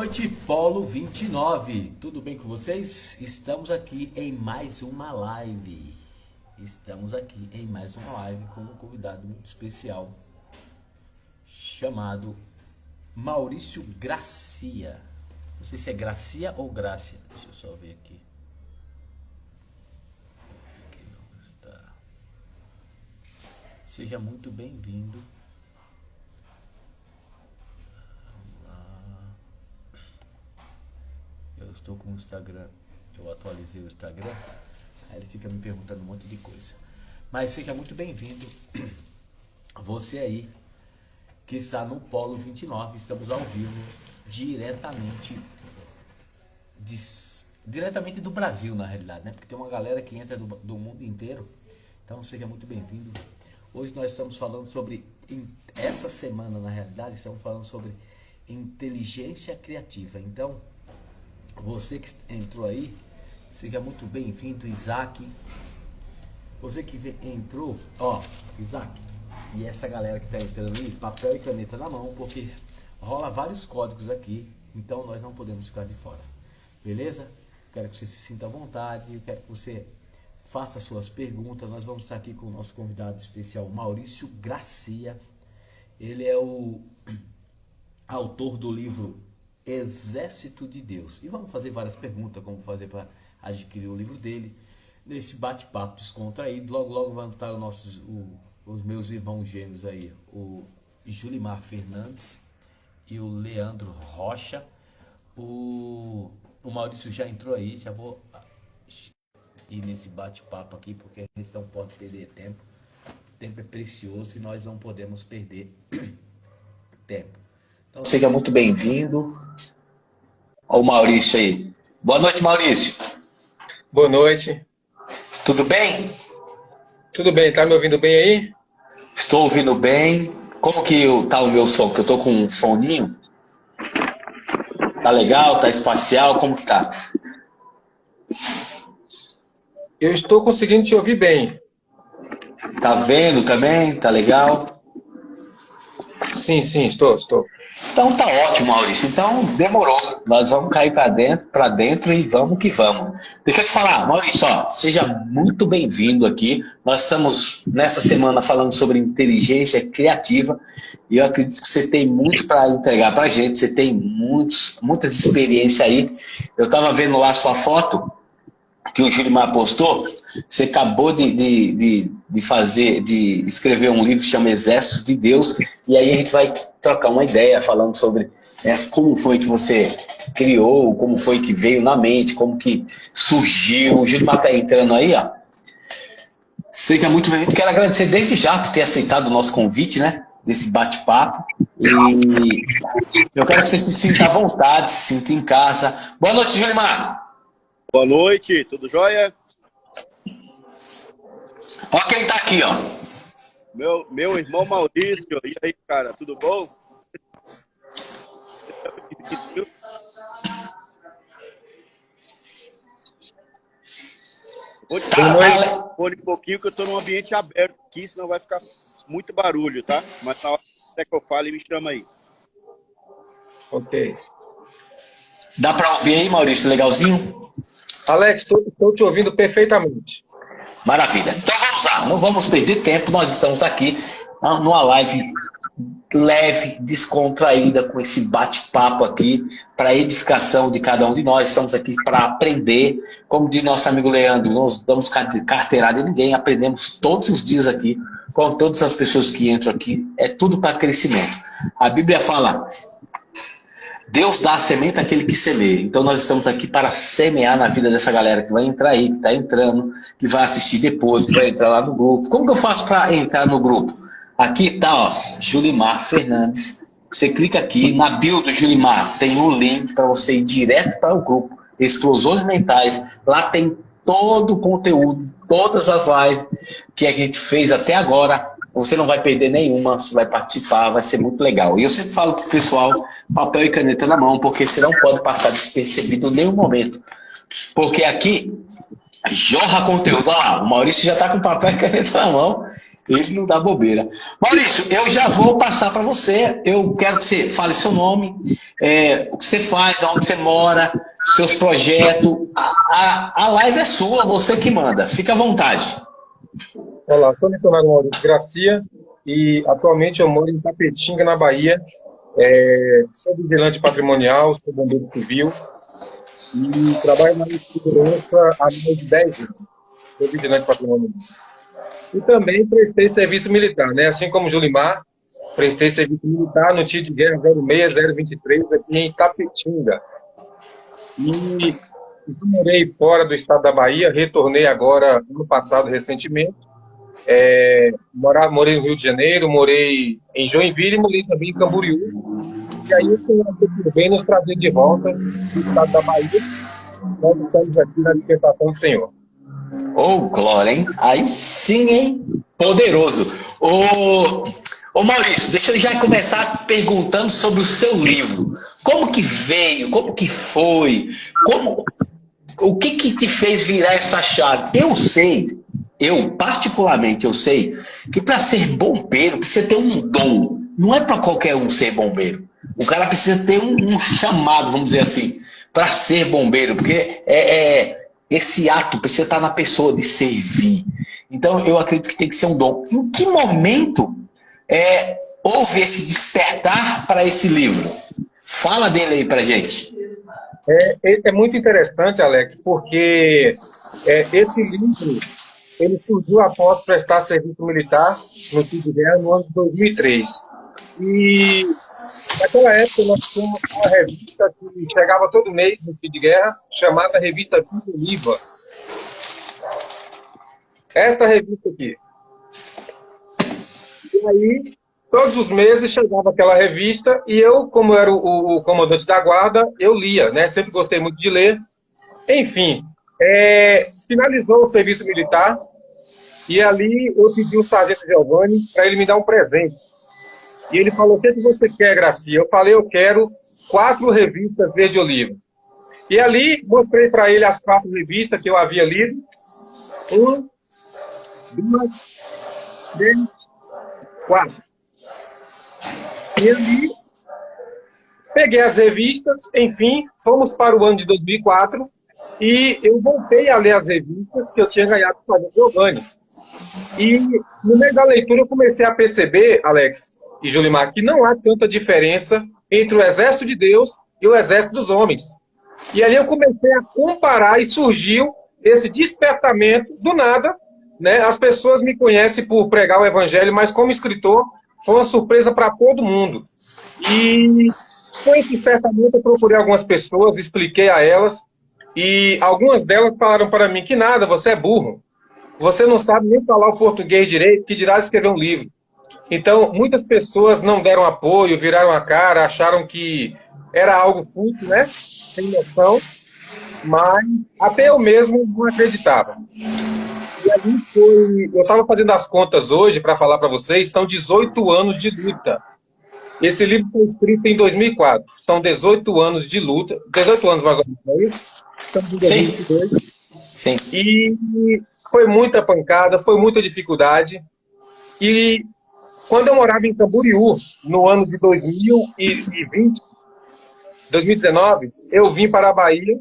noite, Polo 29. Tudo bem com vocês? Estamos aqui em mais uma live. Com um convidado muito especial chamado Maurício Gracia. Não sei se é Gracia ou Grácia. Deixa eu só ver aqui. Aqui não está. Seja muito bem-vindo. Eu estou com o Instagram, eu atualizei o Instagram, aí ele fica me perguntando um monte de coisa. Mas seja muito bem-vindo, você aí que está no Polo 29, estamos ao vivo, diretamente do Brasil, na realidade, né? Porque tem uma galera que entra do mundo inteiro, então seja muito bem-vindo. Hoje nós estamos falando sobre, essa semana na realidade, estamos falando sobre inteligência criativa. Então, você que entrou aí, seja muito bem-vindo, Isaac. Você que entrou, ó, Isaac, e essa galera que tá entrando aí, papel e caneta na mão, porque rola vários códigos aqui, então nós não podemos ficar de fora, beleza? Quero que você se sinta à vontade, quero que você faça suas perguntas. Nós vamos estar aqui com o nosso convidado especial, Maurício Gracia. Ele é o autor do livro Exército de Deus. E vamos fazer várias perguntas, como fazer para adquirir o livro dele, nesse bate-papo descontraído. Logo vão estar os meus irmãos gêmeos aí, o Julimar Fernandes e o Leandro Rocha. O Maurício já entrou aí, já vou ir nesse bate-papo aqui, porque a gente não pode perder tempo. O tempo é precioso e nós não podemos perder tempo. Então, seja muito bem-vindo ao Maurício aí. Boa noite, Maurício. Boa noite. Tudo bem? Tudo bem, tá me ouvindo bem aí? Estou ouvindo bem. Como que tá o meu som? Que eu tô com um foninho. Tá legal? Tá espacial? Como que tá? Eu estou conseguindo te ouvir bem. Tá vendo também? Tá legal? Sim, estou. Então tá ótimo, Maurício. Então demorou. Nós vamos cair para dentro e vamos que vamos. Deixa eu te falar, Maurício, ó, seja muito bem-vindo aqui. Nós estamos nessa semana falando sobre inteligência criativa e eu acredito que você tem muito para entregar para a gente. Você tem muitas experiências aí. Eu estava vendo lá sua foto que o Julimar postou. Você acabou de escrever um livro que chama Exército de Deus, e aí a gente vai trocar uma ideia falando sobre como foi que você criou, como foi que veio na mente, como que surgiu. O Julimar está entrando aí, ó. Seja muito bem-vindo. Quero agradecer desde já por ter aceitado o nosso convite, né? Desse bate-papo. E eu quero que você se sinta à vontade, se sinta em casa. Boa noite, Julimar. Boa noite, tudo jóia? Ó quem tá aqui, ó. Meu irmão Maurício. E aí, cara, tudo bom? Vou te falar um pouquinho que eu tô num ambiente aberto aqui, senão vai ficar muito barulho, tá? Mas na hora que eu falo, me chama aí. Ok. Dá pra ouvir aí, Maurício? Legalzinho? Alex, estou te ouvindo perfeitamente. Maravilha. Então vamos lá, não vamos perder tempo. Nós estamos aqui numa live leve, descontraída, com esse bate-papo aqui, para edificação de cada um de nós. Estamos aqui para aprender. Como diz nosso amigo Leandro, não damos carteirada em ninguém, aprendemos todos os dias aqui, com todas as pessoas que entram aqui. É tudo para crescimento. A Bíblia fala: Deus dá a semente àquele que semeia. Então nós estamos aqui para semear na vida dessa galera que vai entrar aí, que está entrando, que vai assistir depois, que vai entrar lá no grupo. Como que eu faço para entrar no grupo? Aqui tá, ó, Julimar Fernandes. Você clica aqui na bio do Julimar, tem um link para você ir direto para o grupo Explosões Mentais. Lá tem todo o conteúdo, todas as lives que a gente fez até agora. Você não vai perder nenhuma, você vai participar, vai ser muito legal. E eu sempre falo pro pessoal, papel e caneta na mão, porque você não pode passar despercebido em nenhum momento. Porque aqui jorra conteúdo. Olha lá, o Maurício já está com papel e caneta na mão. Ele não dá bobeira. Maurício, eu já vou passar para você. Eu quero que você fale seu nome, o que você faz, aonde você mora, seus projetos. A live é sua, você que manda. Fica à vontade. Olá, sou missionário Maurício Gracia e atualmente eu moro em Tapetinga, na Bahia. Sou vigilante patrimonial, sou bombeiro civil e trabalho na área de segurança há mais de 10 anos. Sou vigilante patrimonial. E também prestei serviço militar, né? Assim como o Julimar, prestei serviço militar no tiro de guerra 06023 aqui em Tapetinga. E morei fora do estado da Bahia, retornei agora no passado recentemente. Morei no Rio de Janeiro, morei em Joinville e morei também em Camboriú. E aí eu tenho bem nos trazer de volta do estado da Bahia. Nós estamos aqui na dispensação do Senhor. Ô, glória, hein? Aí sim, hein? Poderoso. Ô Maurício, deixa eu já começar perguntando sobre o seu livro. Como que veio? Como que foi? O que que te fez virar essa chave? Particularmente, eu sei que para ser bombeiro precisa ter um dom. Não é para qualquer um ser bombeiro. O cara precisa ter um chamado, vamos dizer assim, para ser bombeiro, porque esse ato precisa estar na pessoa de servir. Então, eu acredito que tem que ser um dom. Em que momento houve esse despertar para esse livro? Fala dele aí para gente. É muito interessante, Alex, porque esse livro ele surgiu após prestar serviço militar no tiro de guerra no ano de 2003. E naquela época nós tínhamos uma revista que chegava todo mês no tiro de guerra, chamada Revista Vida Oliva. Esta revista aqui. E aí, todos os meses chegava aquela revista e eu, como era o comandante da guarda, eu lia, né? Sempre gostei muito de ler. Enfim, finalizou o serviço militar e ali eu pedi o sargento Giovanni para ele me dar um presente. E ele falou: o que você quer, Gracia? Eu falei: eu quero 4 revistas verde oliva. E ali mostrei para ele as 4 revistas que eu havia lido. 1, 2, 3, 4. E ali peguei as revistas, enfim, fomos para o ano de 2004 e eu voltei a ler as revistas que eu tinha ganhado com o Giovanni. E no meio da leitura eu comecei a perceber, Alex e Julimar, que não há tanta diferença entre o exército de Deus e o exército dos homens. E ali eu comecei a comparar e surgiu esse despertamento do nada, né? As pessoas me conhecem por pregar o evangelho, mas como escritor foi uma surpresa para todo mundo. E com esse despertamento eu procurei algumas pessoas, expliquei a elas, e algumas delas falaram para mim que nada, você é burro. Você não sabe nem falar o português direito, que dirá escrever um livro. Então, muitas pessoas não deram apoio, viraram a cara, acharam que era algo fútil, né? Sem noção, mas até eu mesmo não acreditava. E ali eu estava fazendo as contas hoje para falar para vocês, são 18 anos de luta. Esse livro foi escrito em 2004, são 18 anos de luta, 18 anos mais ou menos, é isso? Estamos em 2022. Sim. E foi muita pancada, foi muita dificuldade. E quando eu morava em Camboriú, no ano de 2019, eu vim para a Bahia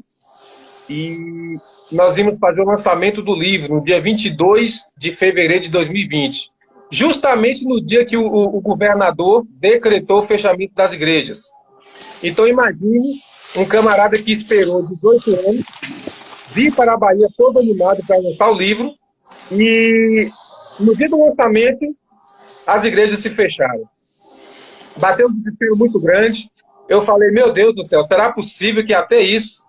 e nós íamos fazer o lançamento do livro no dia 22 de fevereiro de 2020, justamente no dia que o governador decretou o fechamento das igrejas. Então imagine um camarada que esperou 18 anos, vir para a Bahia todo animado para lançar o livro, e no dia do lançamento as igrejas se fecharam. Bateu um desespero muito grande. Eu falei: meu Deus do céu, será possível que até isso?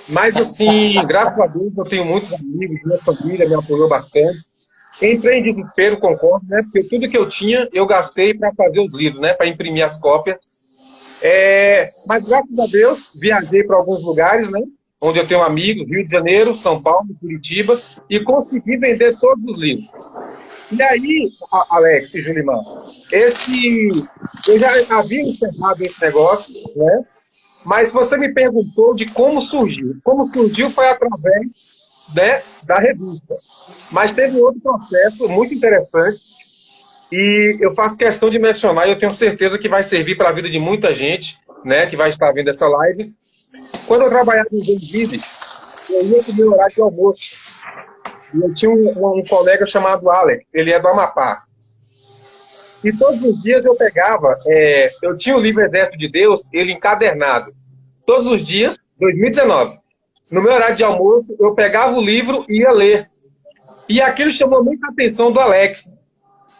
Mas assim, graças a Deus, eu tenho muitos amigos, minha família me apoiou bastante. Entrei em desespero, concordo, né? Porque tudo que eu tinha, eu gastei para fazer os livros, né? Para imprimir as cópias. Mas graças a Deus, viajei para alguns lugares, né? Onde eu tenho amigos, Rio de Janeiro, São Paulo, Curitiba, e consegui vender todos os livros. E aí, Alex e Julimar, eu já havia encerrado esse negócio, né? Mas você me perguntou de como surgiu. Como surgiu foi através, né, da revista. Mas teve um outro processo muito interessante, E eu faço questão de mencionar, e eu tenho certeza que vai servir para a vida de muita gente, né, que vai estar vendo essa live. Quando eu trabalhava em Joinville, eu ia para o meu horário de almoço. E eu tinha um colega chamado Alex, ele é do Amapá. E todos os dias eu pegava, eu tinha o livro Exército de Deus, ele encadernado. Todos os dias, 2019. No meu horário de almoço, eu pegava o livro e ia ler. E aquilo chamou muita atenção do Alex.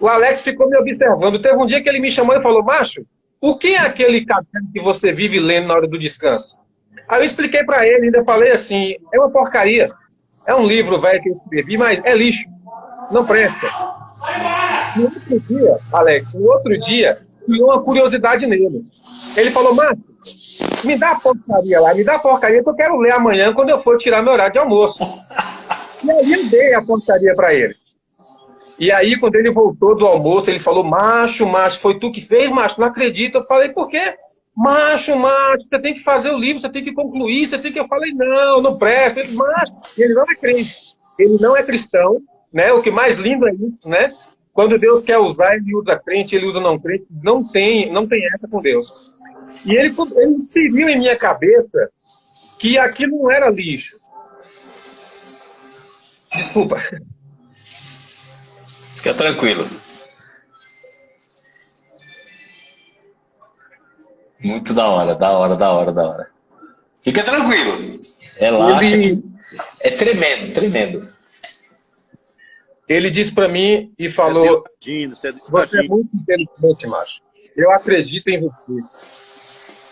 O Alex ficou me observando. Teve um dia que ele me chamou e falou, macho, o que é aquele caderno que você vive lendo na hora do descanso? Aí eu expliquei para ele, ainda falei assim, é uma porcaria. É um livro velho que eu escrevi, mas é lixo. Não presta. No outro dia, Alex, criou uma curiosidade nele. Ele falou, macho, me dá a porcaria lá, me dá a porcaria que eu quero ler amanhã quando eu for tirar meu horário de almoço. E aí eu dei a porcaria para ele. E aí, quando ele voltou do almoço, ele falou, macho, foi tu que fez, macho? Não acredito. Eu falei, por quê? Macho, você tem que fazer o livro, você tem que concluir, você tem que... Eu falei, não presta. Ele, macho, ele não é crente, ele não é cristão, né? O que mais lindo é isso, né? Quando Deus quer usar, ele usa crente, ele usa não crente, não tem essa com Deus. E ele inseriu em minha cabeça que aquilo não era lixo. Desculpa. Fica tranquilo. Muito da hora. Fica tranquilo. Relaxa. É tremendo. Ele disse para mim e falou, você é muito inteligente, macho. Eu acredito em você.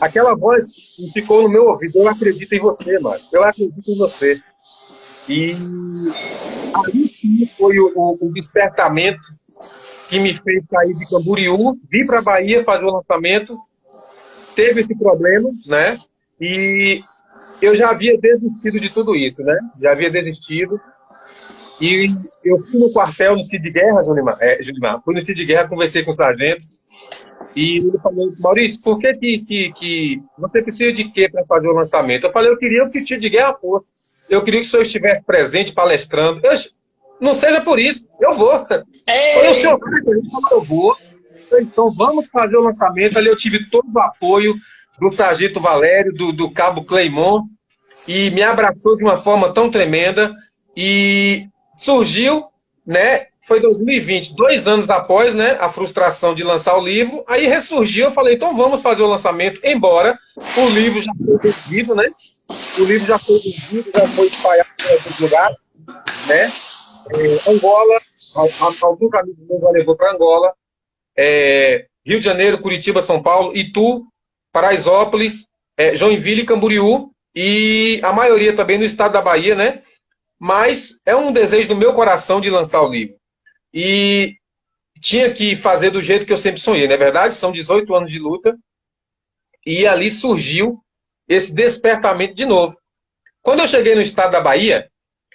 Aquela voz ficou no meu ouvido, eu acredito em você, macho. Eu acredito em você. E aí sim foi o despertamento que me fez sair de Camboriú, vir para a Bahia fazer o lançamento. Teve esse problema, né? E eu já havia desistido de tudo isso, né? Já havia desistido. E eu fui no quartel, no tiro de guerra, Julimar. Fui no tiro de guerra, conversei com o sargento. E ele falou, Maurício, por que você precisa de quê para fazer o lançamento? Eu falei, eu queria que o tiro de guerra fosse. Eu queria que o senhor estivesse presente, palestrando. Não seja por isso, eu vou. Ei. O senhor vai, eu vou. Então vamos fazer o lançamento. Ali eu tive todo o apoio do sargento Valério, do cabo Cleimon, e me abraçou de uma forma tão tremenda. E surgiu, né? Foi 2020, 2 anos após, né, a frustração de lançar o livro. Aí ressurgiu, eu falei, então vamos fazer o lançamento, embora o livro já foi vendido, né? O livro já foi vendido, já foi espalhado em alguns lugares, né? Angola, alguns amigos meus já levou para Angola, Rio de Janeiro, Curitiba, São Paulo, Itu, Paraisópolis, Joinville e Camboriú, e a maioria também no estado da Bahia, né? Mas é um desejo do meu coração de lançar o livro. E tinha que fazer do jeito que eu sempre sonhei, não é verdade? São 18 anos de luta, e ali surgiu esse despertamento de novo. Quando eu cheguei no estado da Bahia,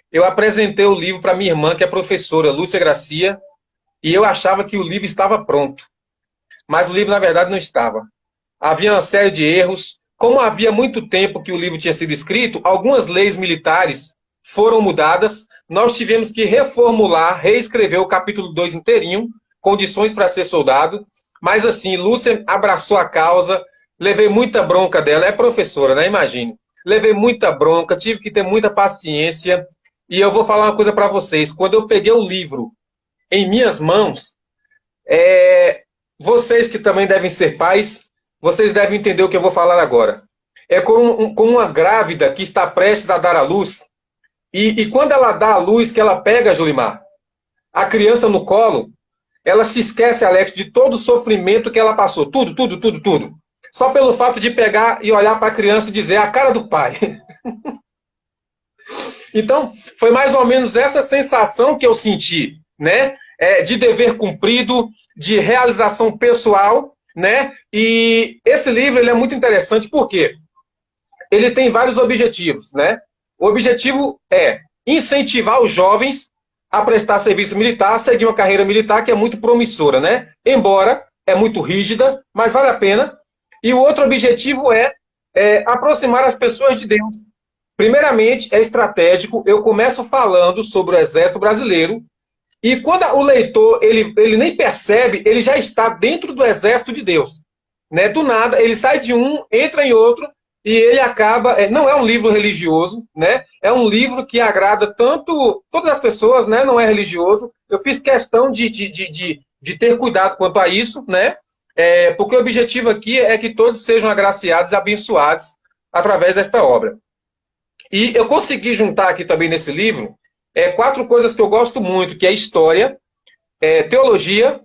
eu apresentei o livro para minha irmã, que é professora, Lúcia Gracia, e eu achava que o livro estava pronto. Mas o livro, na verdade, não estava. Havia uma série de erros. Como havia muito tempo que o livro tinha sido escrito, algumas leis militares foram mudadas. Nós tivemos que reformular, reescrever o capítulo 2 inteirinho, condições para ser soldado. Mas assim, Lúcia abraçou a causa, levei muita bronca dela, é professora, né? Imagine. Levei muita bronca, tive que ter muita paciência. E eu vou falar uma coisa para vocês. Quando eu peguei o livro em minhas mãos, vocês que também devem ser pais, vocês devem entender o que eu vou falar agora. É como uma grávida que está prestes a dar à luz, e quando ela dá à luz, que ela pega, Julimar, a criança no colo, ela se esquece, Alex, de todo o sofrimento que ela passou. Tudo. Só pelo fato de pegar e olhar para a criança e dizer a cara do pai. Então, foi mais ou menos essa sensação que eu senti, né? De dever cumprido, de realização pessoal, né? E esse livro ele é muito interessante porque ele tem vários objetivos, né? O objetivo é incentivar os jovens a prestar serviço militar, a seguir uma carreira militar que é muito promissora, né? Embora é muito rígida, mas vale a pena. E o outro objetivo é aproximar as pessoas de Deus. Primeiramente, é estratégico. Eu começo falando sobre o Exército Brasileiro E quando o leitor ele nem percebe, ele já está dentro do exército de Deus. Né? Do nada, ele sai de um, entra em outro, e ele acaba... não é um livro religioso, né? É um livro que agrada tanto todas as pessoas, né? Não é religioso. Eu fiz questão de ter cuidado quanto a isso, né? Porque o objetivo aqui é que todos sejam agraciados e abençoados através desta obra. E eu consegui juntar aqui também nesse livro 4 coisas que eu gosto muito, que é história, teologia,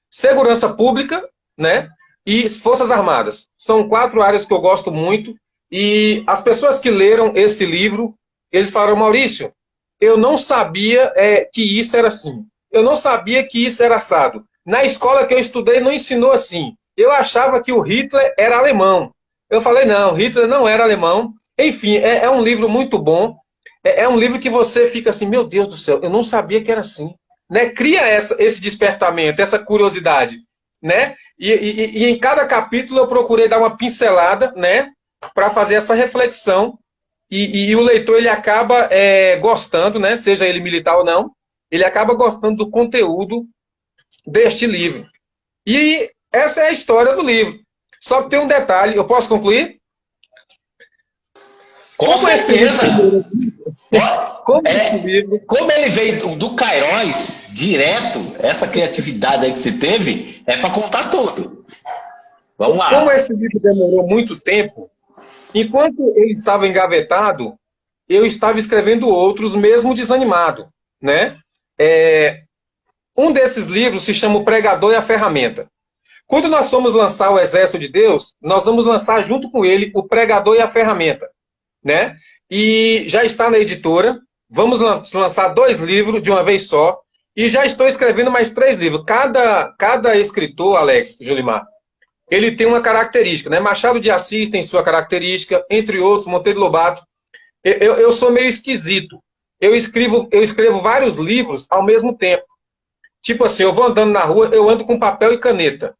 segurança pública, né? E Forças Armadas. São 4 áreas que eu gosto muito. E as pessoas que leram esse livro, eles falaram: Maurício, eu não sabia que isso era assim. Eu não sabia que isso era assado. Na escola que eu estudei não ensinou assim. Eu achava que o Hitler era alemão. Eu falei: não, Hitler não era alemão. Enfim, é um livro muito bom. É um livro que você fica assim: meu Deus do céu, eu não sabia que era assim. Né? Cria esse despertamento, essa curiosidade. Né? E em cada capítulo eu procurei dar uma pincelada, né, para fazer essa reflexão, e o leitor ele acaba gostando, né, seja ele militar ou não, ele acaba gostando do conteúdo deste livro. E essa é a história do livro. Só que tem um detalhe, eu posso concluir? Com certeza! Como ele veio do Cairós, direto, essa criatividade aí que você teve, é para contar tudo. Vamos lá. Como esse livro demorou muito tempo, enquanto ele estava engavetado, eu estava escrevendo outros, mesmo desanimado. Né? Um desses livros se chama O Pregador e a Ferramenta. Quando nós formos lançar o Exército de Deus, nós vamos lançar junto com ele O Pregador e a Ferramenta. Né? E já está na editora. Vamos lançar 2 livros de uma vez só. E já estou escrevendo mais 3 livros. Cada escritor, Alex, Julimar, ele tem uma característica. Né? Machado de Assis tem sua característica, entre outros, Monteiro Lobato. Eu sou meio esquisito. Eu escrevo vários livros ao mesmo tempo. Tipo assim, eu vou andando na rua, eu ando com papel e caneta.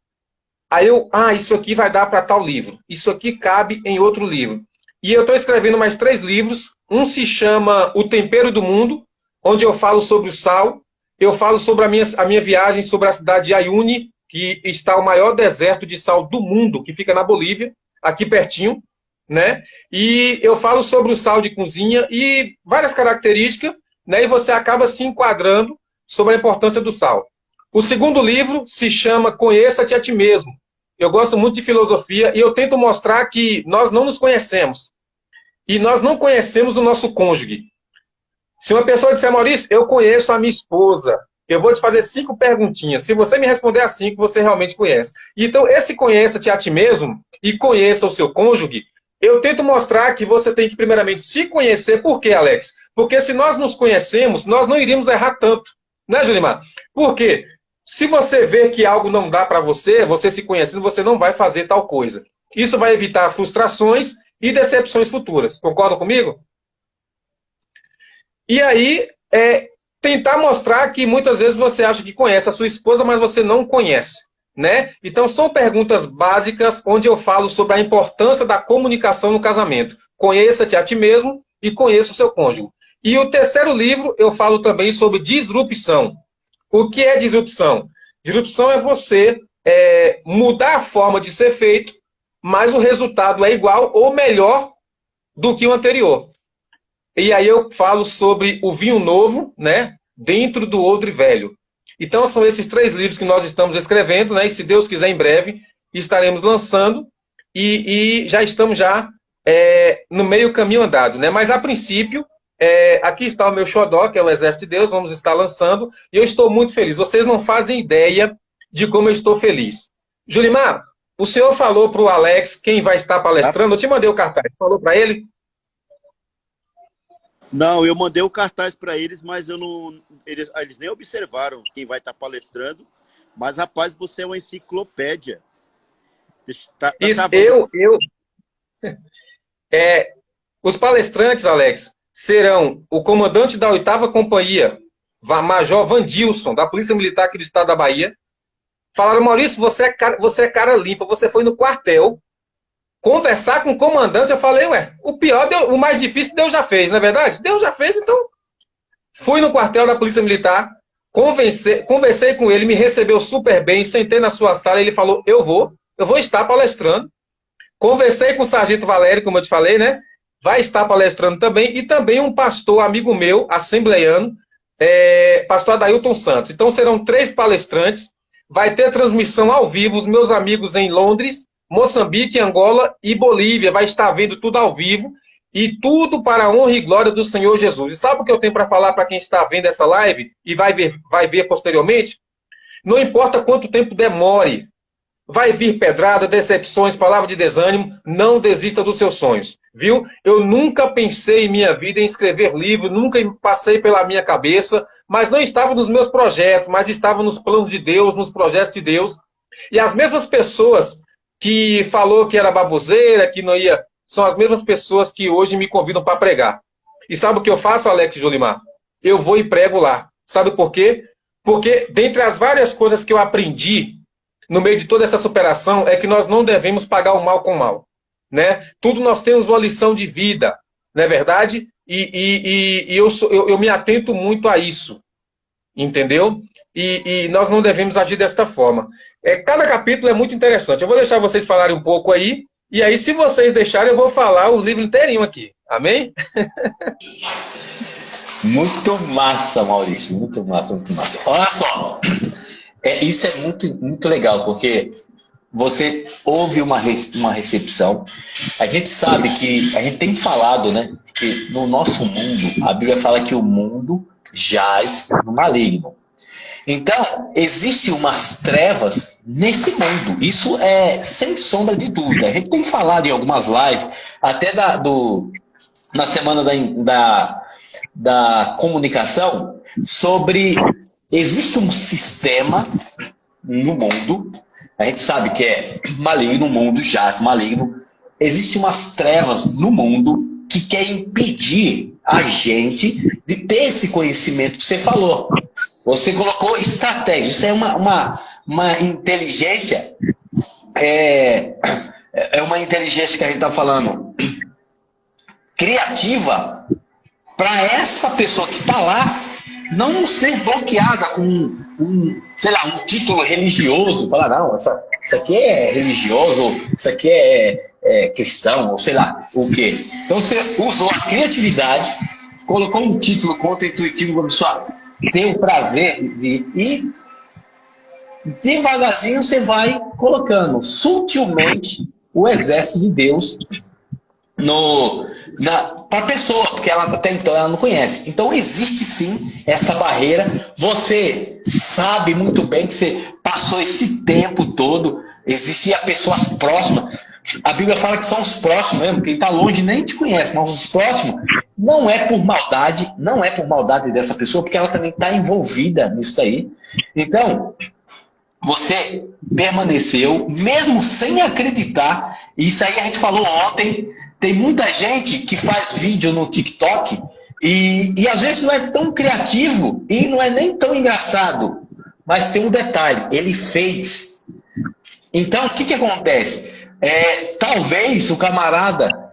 Aí isso aqui vai dar para tal livro. Isso aqui cabe em outro livro. E eu estou escrevendo mais 3 livros. Um se chama O Tempero do Mundo, onde eu falo sobre o sal. Eu falo sobre a minha viagem sobre a cidade de Ayuni, que está o maior deserto de sal do mundo, que fica na Bolívia, aqui pertinho. Né? E eu falo sobre o sal de cozinha e várias características, né? E você acaba se enquadrando sobre a importância do sal. O segundo livro se chama Conheça-te a ti mesmo. Eu gosto muito de filosofia e eu tento mostrar que nós não nos conhecemos. E nós não conhecemos o nosso cônjuge. Se uma pessoa disser: Maurício, eu conheço a minha esposa, eu vou te fazer 5 perguntinhas. Se você me responder as 5, você realmente conhece. Então, esse conheça-te a ti mesmo e conheça o seu cônjuge, eu tento mostrar que você tem que primeiramente se conhecer. Por quê, Alex? Porque se nós nos conhecemos, nós não iríamos errar tanto. Né, Julimar? Por quê? Se você ver que algo não dá para você, você se conhecendo, você não vai fazer tal coisa. Isso vai evitar frustrações e decepções futuras. Concordam comigo? E aí, tentar mostrar que muitas vezes você acha que conhece a sua esposa, mas você não conhece. Né? Então, são perguntas básicas onde eu falo sobre a importância da comunicação no casamento. Conheça-te a ti mesmo e conheça o seu cônjuge. E o terceiro livro, eu falo também sobre disrupção. O que é disrupção? Disrupção é você mudar a forma de ser feito, mas o resultado é igual ou melhor do que o anterior. E aí eu falo sobre o vinho novo, né, dentro do odre velho. Então são esses 3 livros que nós estamos escrevendo, né, e se Deus quiser em breve estaremos lançando e já estamos no meio caminho andado. Né? Mas a princípio, aqui está o meu xodó, que é o Exército de Deus, vamos estar lançando, e eu estou muito feliz. Vocês não fazem ideia de como eu estou feliz. Julimar, o senhor falou para o Alex quem vai estar palestrando, eu te mandei o cartaz, falou para ele? Não, eu mandei o cartaz para eles, mas eles nem observaram quem vai estar palestrando. Mas, rapaz, você é uma enciclopédia. Isso, os palestrantes, Alex, serão o comandante da 8ª Companhia, Major Vandilson, da Polícia Militar aqui do estado da Bahia. Falaram: Maurício, você é cara limpa, você foi no quartel conversar com o comandante. Eu falei: o pior, o mais difícil Deus já fez, não é verdade? Deus já fez, então. Fui no quartel da Polícia Militar, Conversei com ele, me recebeu super bem, sentei na sua sala, ele falou, eu vou estar palestrando. Conversei com o Sargento Valério, como eu te falei, né? Vai estar palestrando também, e também um pastor amigo meu, assembleiano, pastor Adailton Santos. Então serão 3 palestrantes, vai ter transmissão ao vivo, os meus amigos em Londres, Moçambique, Angola e Bolívia, vai estar vendo tudo ao vivo, e tudo para a honra e glória do Senhor Jesus. E sabe o que eu tenho para falar para quem está vendo essa live e vai ver posteriormente? Não importa quanto tempo demore, vai vir pedrada, decepções, palavra de desânimo, não desista dos seus sonhos, viu? Eu nunca pensei em minha vida em escrever livro, nunca passei pela minha cabeça, mas não estava nos meus projetos, mas estava nos planos de Deus, nos projetos de Deus. E as mesmas pessoas que falou que era baboseira, que não ia, são as mesmas pessoas que hoje me convidam para pregar. E sabe o que eu faço, Alex e Jolimar? Eu vou e prego lá. Sabe por quê? Porque dentre as várias coisas que eu aprendi no meio de toda essa superação, é que nós não devemos pagar o mal com o mal, né? Tudo nós temos uma lição de vida, não é verdade? E eu me atento muito a isso, entendeu? E nós não devemos agir desta forma. Cada capítulo é muito interessante. Eu vou deixar vocês falarem um pouco aí, e aí, se vocês deixarem, eu vou falar o livro inteirinho aqui. Amém? Muito massa, Maurício. Muito massa, muito massa. Olha só. Isso é muito, muito legal, porque você ouve uma recepção. A gente sabe que, a gente tem falado, né, que no nosso mundo, a Bíblia fala que o mundo jaz no maligno. Então, existem umas trevas nesse mundo. Isso é sem sombra de dúvida. A gente tem falado em algumas lives, até na semana da comunicação, sobre... Existe um sistema no mundo, a gente sabe que é maligno, o mundo jaz maligno. Existem umas trevas no mundo que quer impedir a gente de ter esse conhecimento que você falou. Você colocou estratégia, isso é uma inteligência, é uma inteligência que a gente está falando, criativa, para essa pessoa que está lá, não ser bloqueada com sei lá, um título religioso. Falar, não, isso aqui é religioso, isso aqui é cristão, ou sei lá, o quê. Então você usou a criatividade, colocou um título contra-intuitivo para a pessoa ter o prazer e devagarzinho você vai colocando sutilmente o exército de Deus para a pessoa, porque ela até então ela não conhece. Então existe sim essa barreira. Você sabe muito bem que você passou esse tempo todo. Existiam pessoas próximas. A Bíblia fala que são os próximos mesmo. Quem está longe nem te conhece, mas os próximos não é por maldade, não é por maldade dessa pessoa, porque ela também está envolvida nisso aí. Então você permaneceu, mesmo sem acreditar. Isso aí a gente falou ontem. Tem muita gente que faz vídeo no TikTok e às vezes não é tão criativo e não é nem tão engraçado. Mas tem um detalhe, ele fez. Então, o que acontece? Talvez o camarada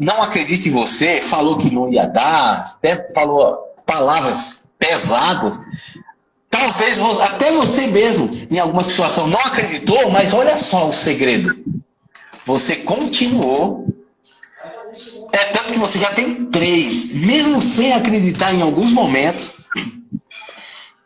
não acredite em você, falou que não ia dar, até falou palavras pesadas. Talvez até você mesmo, em alguma situação, não acreditou, mas olha só o segredo. Você continuou. Tanto que você já tem 3, mesmo sem acreditar em alguns momentos.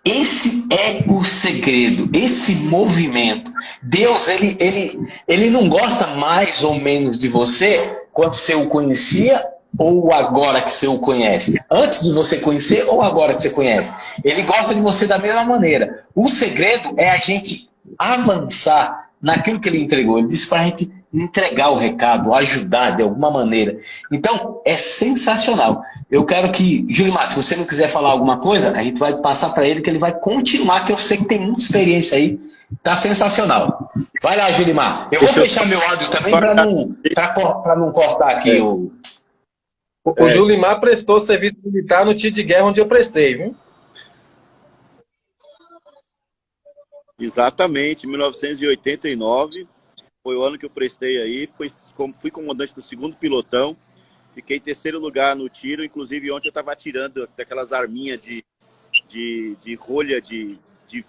Esse é o segredo, esse movimento. Deus, ele não gosta mais ou menos de você quando você o conhecia ou agora que você o conhece. Antes de você conhecer ou agora que você conhece. Ele gosta de você da mesma maneira. O segredo é a gente avançar naquilo que ele entregou. Ele disse para a gente entregar o recado, ajudar de alguma maneira. Então, é sensacional. Eu quero que, Julimar, se você não quiser falar alguma coisa, a gente vai passar para ele, que ele vai continuar, que eu sei que tem muita experiência aí. Tá sensacional. Vai lá, Julimar. Eu vou fechar meu áudio também para não cortar aqui o... O Julimar prestou serviço militar no tiro de guerra onde eu prestei, viu? Exatamente, 1989. Foi o ano que eu prestei aí, fui comandante do 2º pilotão, fiquei em 3º lugar no tiro, inclusive ontem eu estava atirando daquelas arminhas de de rolha de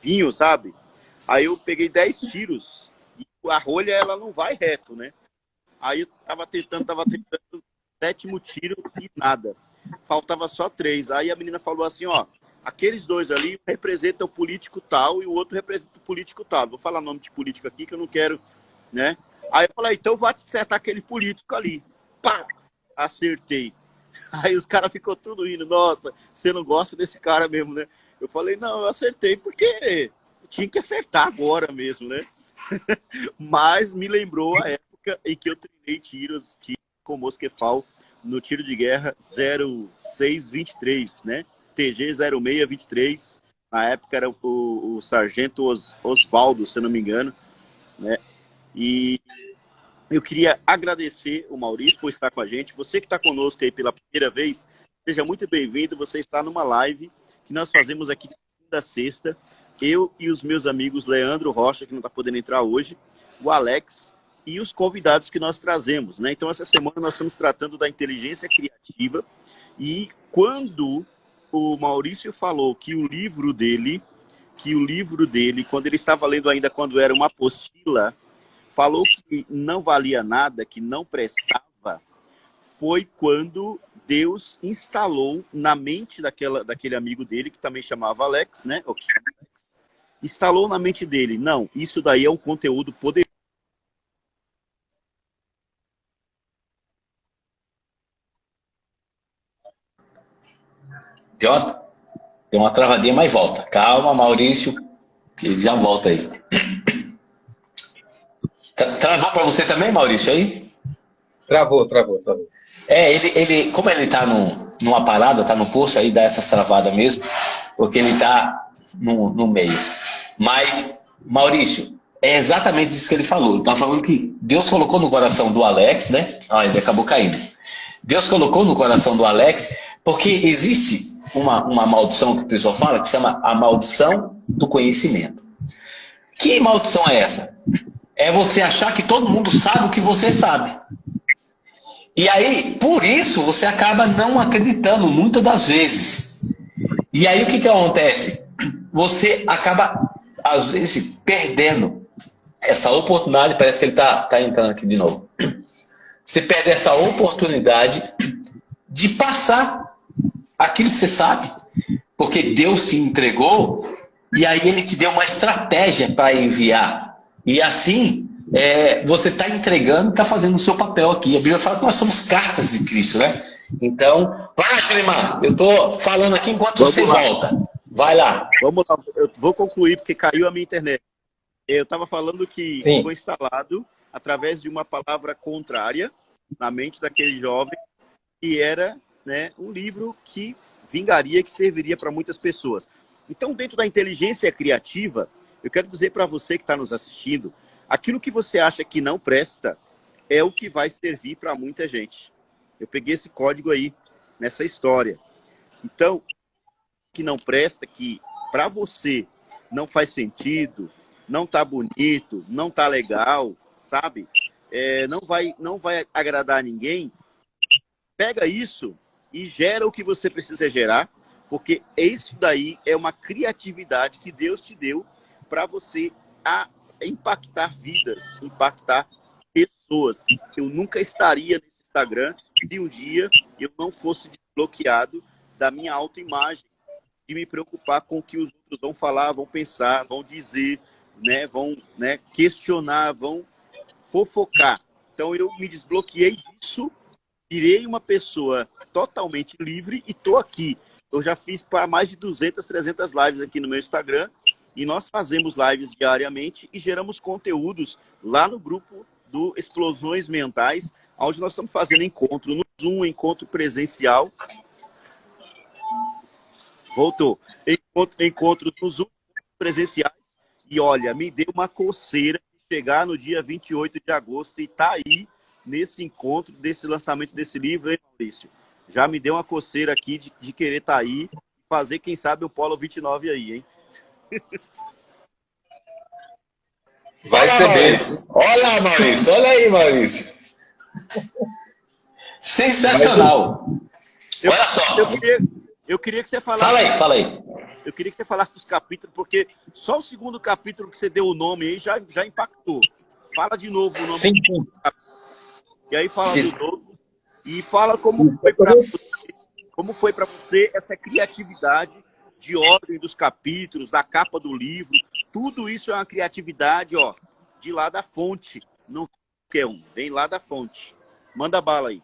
vinho, sabe? Aí eu peguei 10 tiros e a rolha, ela não vai reto, né? Aí eu tava tentando, 7º tiro e nada. Faltava só 3. Aí a menina falou assim, ó, aqueles 2 ali representam o político tal e o outro representa o político tal. Vou falar nome de político aqui que eu não quero, né? Aí eu falei, então vou acertar aquele político ali. Pá! Acertei. Aí os caras ficou tudo rindo. Nossa, você não gosta desse cara mesmo, né? Eu falei, não, eu acertei porque tinha que acertar agora mesmo, né? Mas me lembrou a época em que eu treinei tiros com Mosquefal no tiro de guerra 0623, né? TG 0623. Na época era o sargento Osvaldo, se eu não me engano, né? E eu queria agradecer o Maurício por estar com a gente. Você que está conosco aí pela primeira vez, seja muito bem-vindo. Você está numa live que nós fazemos aqui de segunda a sexta. Eu e os meus amigos Leandro Rocha, que não está podendo entrar hoje, o Alex e os convidados que nós trazemos, né? Então, essa semana nós estamos tratando da inteligência criativa. E quando o Maurício falou que o livro dele, quando ele estava lendo ainda quando era uma apostila, falou que não valia nada, que não prestava, foi quando Deus instalou na mente daquele amigo dele, que também chamava Alex, né? Ou que chama Alex, instalou na mente dele, não, isso daí é um conteúdo poderoso. Deu uma travadinha, mas volta. Calma, Maurício, que já volta aí. Travou para você também, Maurício, aí? Travou. Ele como ele tá numa parada, tá no curso, aí dá essas travadas mesmo, porque ele tá no meio. Mas, Maurício, é exatamente isso que ele falou. Ele tá falando que Deus colocou no coração do Alex, né? Ah, ele acabou caindo. Deus colocou no coração do Alex, porque existe uma maldição que o pessoal fala, que chama a maldição do conhecimento. Que maldição é essa? É você achar que todo mundo sabe o que você sabe. E aí, por isso, você acaba não acreditando muitas das vezes. E aí, o que acontece? Você acaba, às vezes, perdendo essa oportunidade. Parece que ele tá entrando aqui de novo. Você perde essa oportunidade de passar aquilo que você sabe. Porque Deus te entregou e aí Ele te deu uma estratégia para enviar. E assim, você está entregando, está fazendo o seu papel aqui. A Bíblia fala que nós somos cartas de Cristo, né? Então, vai, Suleiman, eu estou falando aqui enquanto você volta. Vai lá. Vamos lá, eu vou concluir porque caiu a minha internet. Eu estava falando que foi instalado através de uma palavra contrária na mente daquele jovem, que era, né, um livro que vingaria, que serviria para muitas pessoas. Então, dentro da inteligência criativa, eu quero dizer para você que está nos assistindo, aquilo que você acha que não presta é o que vai servir para muita gente. Eu peguei esse código aí, nessa história. Então, que não presta, que para você não faz sentido, não tá bonito, não tá legal, sabe? Não vai agradar ninguém, pega isso e gera o que você precisa gerar, porque isso daí é uma criatividade que Deus te deu para você impactar vidas, impactar pessoas. Eu nunca estaria nesse Instagram se um dia eu não fosse desbloqueado da minha autoimagem, de me preocupar com o que os outros vão falar, vão pensar, vão dizer, né, vão, né, questionar, vão fofocar. Então eu me desbloqueei disso, virei uma pessoa totalmente livre e estou aqui. Eu já fiz para mais de 200, 300 lives aqui no meu Instagram e nós fazemos lives diariamente e geramos conteúdos lá no grupo do Explosões Mentais, onde nós estamos fazendo encontro no Zoom, encontro presencial. Voltou. Encontros no Zoom presenciais. E olha, me deu uma coceira de chegar no dia 28 de agosto e tá aí nesse encontro, desse lançamento desse livro, hein, Maurício? Já me deu uma coceira aqui de querer estar aí e fazer, quem sabe, o Polo 29 aí, hein? Vai ser mesmo. Olha, Maurício. Olha aí, Maurício. Sensacional. Olha só. Eu queria que você falasse. Fala aí. Eu queria que você falasse dos capítulos, porque só o segundo capítulo que você deu o nome aí já impactou. Fala de novo o nome. Sim. E aí fala do novo. E fala como foi para você essa criatividade de ordem dos capítulos, da capa do livro. Tudo isso é uma criatividade, ó, de lá da fonte. Não quer vem lá da fonte. Manda bala aí.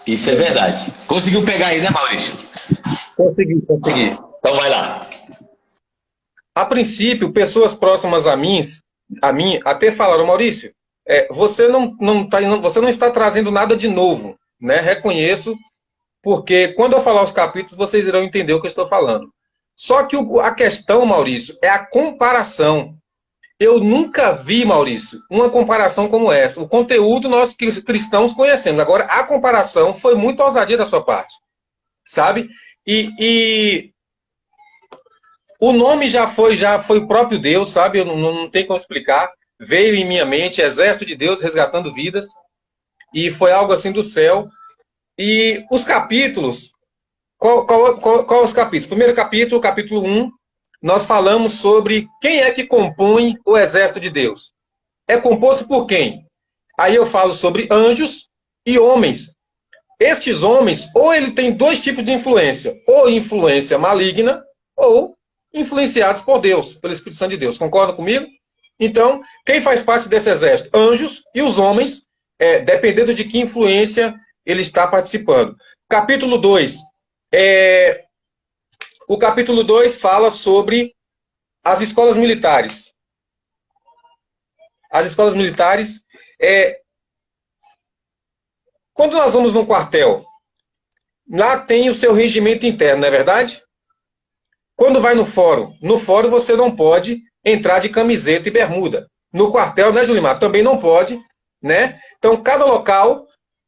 Isso é verdade. Conseguiu pegar aí, né, Maurício? Consegui. Então vai lá. A princípio, pessoas próximas a mim até falaram, Maurício, você você não está trazendo nada de novo, né? Reconheço, porque quando eu falar os capítulos, vocês irão entender o que eu estou falando. Só que a questão, Maurício, é a comparação. Eu nunca vi, Maurício, uma comparação como essa. O conteúdo nós cristãos conhecemos. Agora, a comparação foi muito ousadia da sua parte, sabe? E o nome já foi o próprio Deus, sabe? Eu não tenho como explicar. Veio em minha mente, Exército de Deus resgatando vidas. E foi algo assim do céu. E os capítulos, qual os capítulos? Primeiro capítulo, capítulo 1, nós falamos sobre quem é que compõe o Exército de Deus. É composto por quem? Aí eu falo sobre anjos e homens. Estes homens, ou ele tem dois tipos de influência, ou influência maligna, ou influenciados por Deus, pelo Espírito Santo de Deus. Concordam comigo? Então, quem faz parte desse exército? Anjos e os homens, dependendo de que influência ele está participando. Capítulo 2. O capítulo 2 fala sobre as escolas militares. As escolas militares, quando nós vamos num quartel, lá tem o seu regimento interno, não é verdade? Quando vai no fórum você não pode entrar de camiseta e bermuda. No quartel, né, Julimar? Também não pode, né? Então, cada local,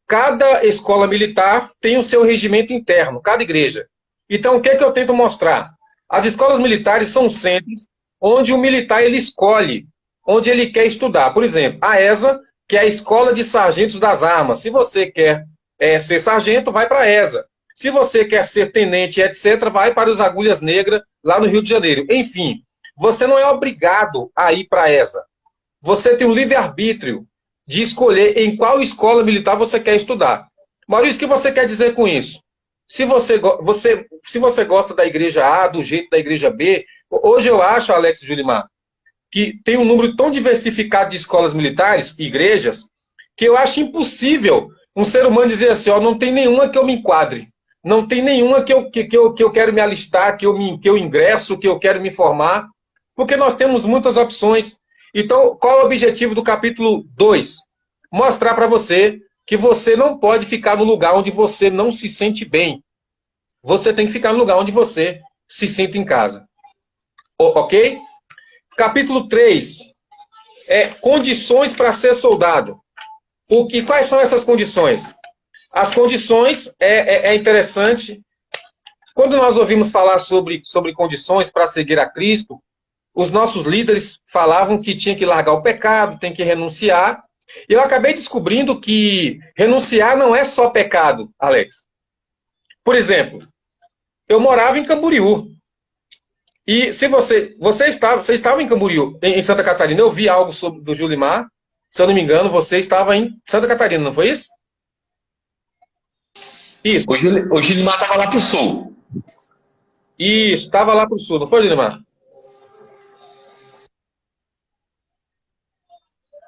cada escola militar tem o seu regimento interno, cada igreja. Então, o que é que eu tento mostrar? As escolas militares são centros onde o militar ele escolhe onde ele quer estudar. Por exemplo, a ESA, que é a Escola de Sargentos das Armas. Se você quer ser sargento, vai para a ESA. Se você quer ser tenente, etc., vai para os Agulhas Negras, lá no Rio de Janeiro. Enfim, você não é obrigado a ir para a ESA. Você tem o livre-arbítrio de escolher em qual escola militar você quer estudar. Maurício, o que você quer dizer com isso? Se você gosta da igreja A, do jeito da igreja B, hoje eu acho, Alex e Julimar, que tem um número tão diversificado de escolas militares, igrejas, que eu acho impossível um ser humano dizer assim, ó, não tem nenhuma que eu me enquadre, não tem nenhuma que eu quero me alistar, que eu ingresso, que eu quero me formar, porque nós temos muitas opções. Então, qual é o objetivo do capítulo 2? Mostrar para você que você não pode ficar no lugar onde você não se sente bem. Você tem que ficar no lugar onde você se sente em casa. Ok? Capítulo 3. Condições para ser soldado. E quais são essas condições? As condições, é interessante, quando nós ouvimos falar sobre condições para seguir a Cristo, os nossos líderes falavam que tinha que largar o pecado, tem que renunciar. Eu acabei descobrindo que renunciar não é só pecado, Alex. Por exemplo, eu morava em Camboriú. E se você estava em Camboriú, em Santa Catarina, eu vi algo do Julimar. Se eu não me engano, você estava em Santa Catarina, não foi isso? Isso. O Julimar estava lá para o sul. Isso, estava lá para o sul, não foi, Julimar?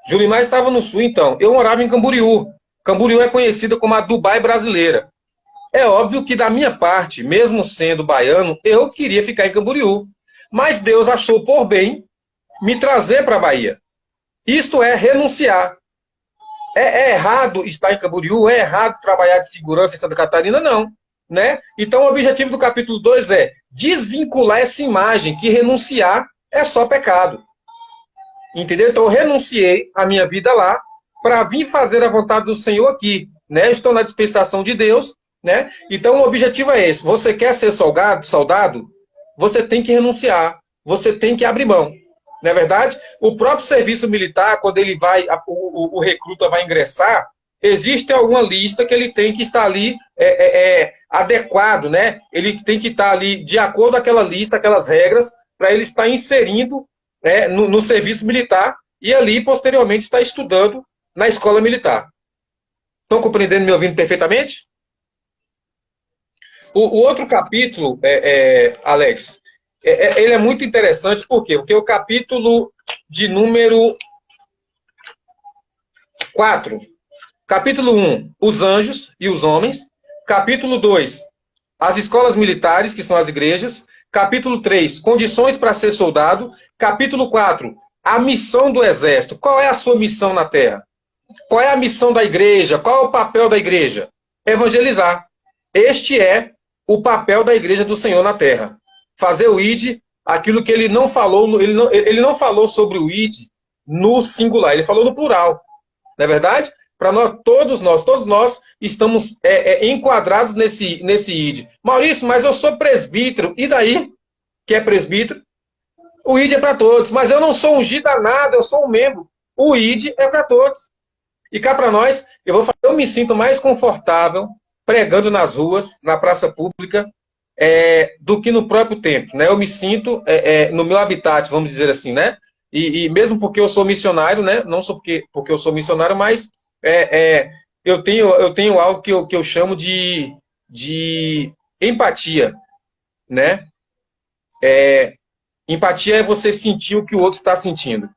Julimar estava no sul, então. Eu morava em Camboriú. Camboriú é conhecida como a Dubai brasileira. É óbvio que, da minha parte, mesmo sendo baiano, eu queria ficar em Camboriú. Mas Deus achou por bem me trazer para a Bahia. Isto é renunciar. É errado estar em Camboriú? É errado trabalhar de segurança em Santa Catarina? Não. Né? Então, o objetivo do capítulo 2 é desvincular essa imagem que renunciar é só pecado. Entendeu? Então, eu renunciei a minha vida lá para vir fazer a vontade do Senhor aqui. Né? Estou na dispensação de Deus. Né? Então, o objetivo é esse. Você quer ser soldado? Você tem que renunciar. Você tem que abrir mão. Não é verdade? O próprio serviço militar, quando ele vai, o recruta vai ingressar, existe alguma lista que ele tem que estar ali adequado, né? Ele tem que estar ali de acordo com aquela lista, aquelas regras, para ele estar inserindo no serviço militar e ali, posteriormente, estar estudando na escola militar. Estão compreendendo, me ouvindo perfeitamente? O outro capítulo, Alex, ele é muito interessante, por quê? Porque o capítulo de número 4, capítulo 1, os anjos e os homens, capítulo 2, as escolas militares, que são as igrejas, capítulo 3, condições para ser soldado, capítulo 4, a missão do exército. Qual é a sua missão na Terra? Qual é a missão da igreja? Qual é o papel da igreja? Evangelizar. Este é o papel da igreja do Senhor na Terra. Fazer o ID, aquilo que ele não falou, ele não falou sobre o ID no singular, ele falou no plural. Não é verdade? Para nós, todos nós estamos enquadrados nesse ID. Maurício, mas eu sou presbítero. E daí? Que é presbítero? O ID é para todos. Mas eu não sou ungido a nada, eu sou um membro. O ID é para todos. E cá para nós, eu me sinto mais confortável pregando nas ruas, na praça pública, do que no próprio templo. Né? Eu me sinto no meu habitat, vamos dizer assim, né? E mesmo porque eu sou missionário, né? Não só porque eu sou missionário, mas eu tenho algo que eu chamo de empatia, né? Empatia é você sentir o que o outro está sentindo.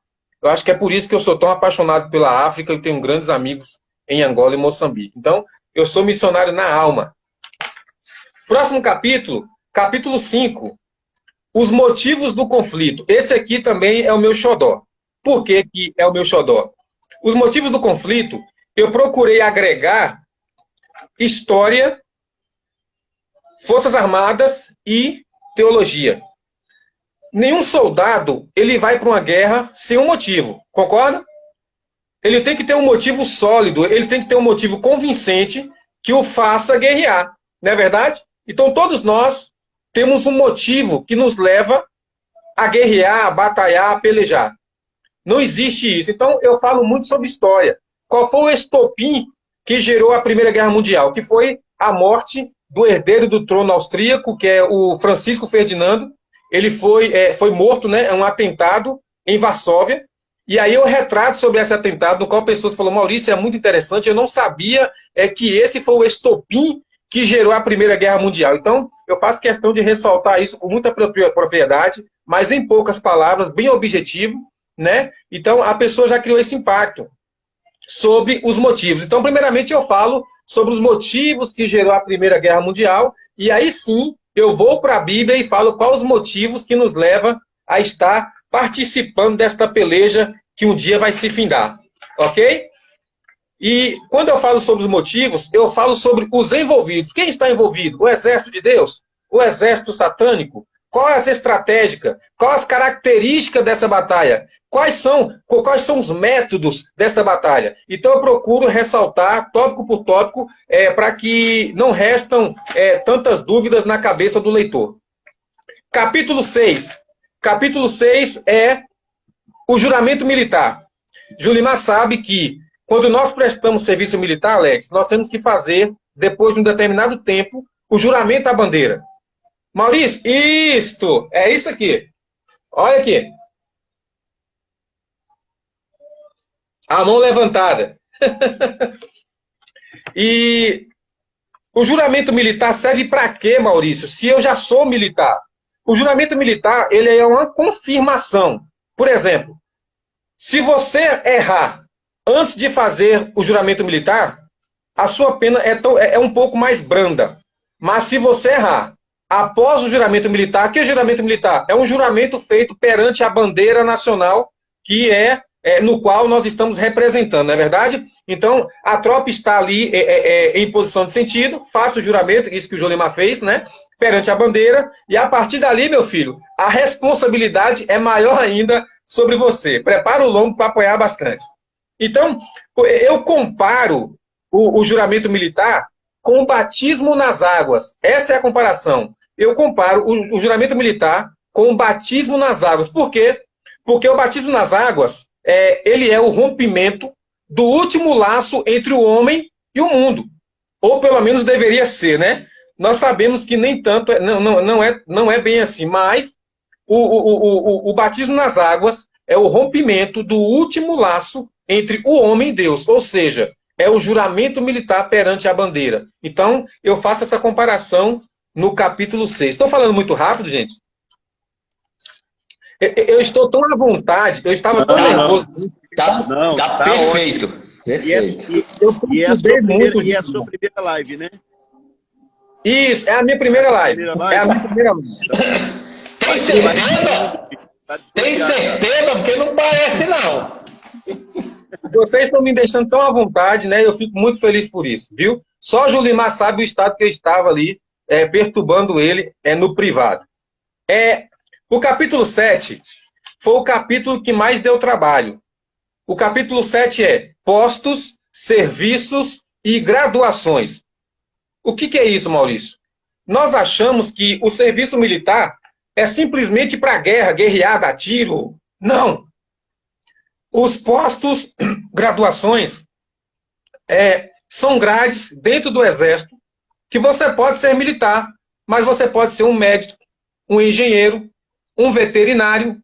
Eu acho que é por isso que eu sou tão apaixonado pela África e tenho grandes amigos em Angola e Moçambique. Então, eu sou missionário na alma. Próximo capítulo, capítulo 5. Os motivos do conflito. Esse aqui também é o meu xodó. Por que é o meu xodó? Os motivos do conflito, eu procurei agregar história, Forças Armadas e teologia. Nenhum soldado, ele vai para uma guerra sem um motivo, concorda? Ele tem que ter um motivo sólido, ele tem que ter um motivo convincente que o faça guerrear, não é verdade? Então todos nós temos um motivo que nos leva a guerrear, a batalhar, a pelejar. Não existe isso. Então eu falo muito sobre história. Qual foi o estopim que gerou a Primeira Guerra Mundial? Que foi a morte do herdeiro do trono austríaco, que é o Francisco Ferdinando. Ele foi morto, né, em um atentado em Varsóvia. E aí eu retrato sobre esse atentado, no qual pessoas falaram, Maurício, é muito interessante, eu não sabia que esse foi o estopim que gerou a Primeira Guerra Mundial. Então, eu faço questão de ressaltar isso com muita propriedade, mas em poucas palavras, bem objetivo, né? Então, a pessoa já criou esse impacto sobre os motivos. Então, primeiramente, eu falo sobre os motivos que gerou a Primeira Guerra Mundial, e aí sim, eu vou para a Bíblia e falo quais os motivos que nos levam a estar participando desta peleja que um dia vai se findar. Ok? E quando eu falo sobre os motivos, eu falo sobre os envolvidos. Quem está envolvido? O exército de Deus? O exército satânico? Qual é as estratégicas? Quais as características dessa batalha? Quais são os métodos desta batalha? Então eu procuro ressaltar tópico por tópico para que não restam tantas dúvidas na cabeça do leitor. Capítulo 6. Capítulo 6 é o juramento militar. Julimar sabe que quando nós prestamos serviço militar, Alex, nós temos que fazer, depois de um determinado tempo, o juramento à bandeira. Maurício, é isso aqui. Olha aqui. A mão levantada. E o juramento militar serve para quê, Maurício? Se eu já sou militar. O juramento militar, ele é uma confirmação. Por exemplo, se você errar antes de fazer o juramento militar, a sua pena é um pouco mais branda. Mas se você errar após o juramento militar, que é o juramento militar? É um juramento feito perante a bandeira nacional, que no qual nós estamos representando, não é verdade? Então, a tropa está ali em posição de sentido, faça o juramento, isso que o Jolimar fez, né? Perante a bandeira, e a partir dali, meu filho, a responsabilidade é maior ainda sobre você. Prepara o lombo para apoiar bastante. Então, eu comparo o juramento militar com o batismo nas águas. Essa é a comparação. Eu comparo o juramento militar com o batismo nas águas. Por quê? Porque o batismo nas águas, ele é o rompimento do último laço entre o homem e o mundo. Ou pelo menos deveria ser, né? nós sabemos que nem tanto, não é bem assim, mas o batismo nas águas é o rompimento do último laço entre o homem e Deus, ou seja, é o juramento militar perante a bandeira. Então, eu faço essa comparação no capítulo 6. Estou falando muito rápido, gente? Eu estou tão à vontade, eu estava tão nervoso. Tá perfeito. Perfeito. E é a sua primeira live, né? Isso, é a minha primeira live. É a minha primeira live. Tem certeza? Tem certeza? Porque não parece, não. Vocês estão me deixando tão à vontade, né? Eu fico muito feliz por isso, viu? Só Julimar sabe o estado que eu estava ali, perturbando ele no privado. O capítulo 7 foi o capítulo que mais deu trabalho. O capítulo 7 é postos, serviços e graduações. O que é isso, Maurício? Nós achamos que o serviço militar é simplesmente para guerra, guerreada, a tiro. Não. Os postos, graduações, são grades dentro do Exército que você pode ser militar, mas você pode ser um médico, um engenheiro, um veterinário.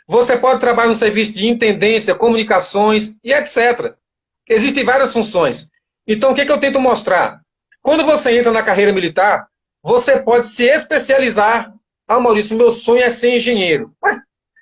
Você pode trabalhar no serviço de intendência, comunicações e etc. Existem várias funções. Então, o que eu tento mostrar? Quando você entra na carreira militar, você pode se especializar. Ah, Maurício, meu sonho é ser engenheiro.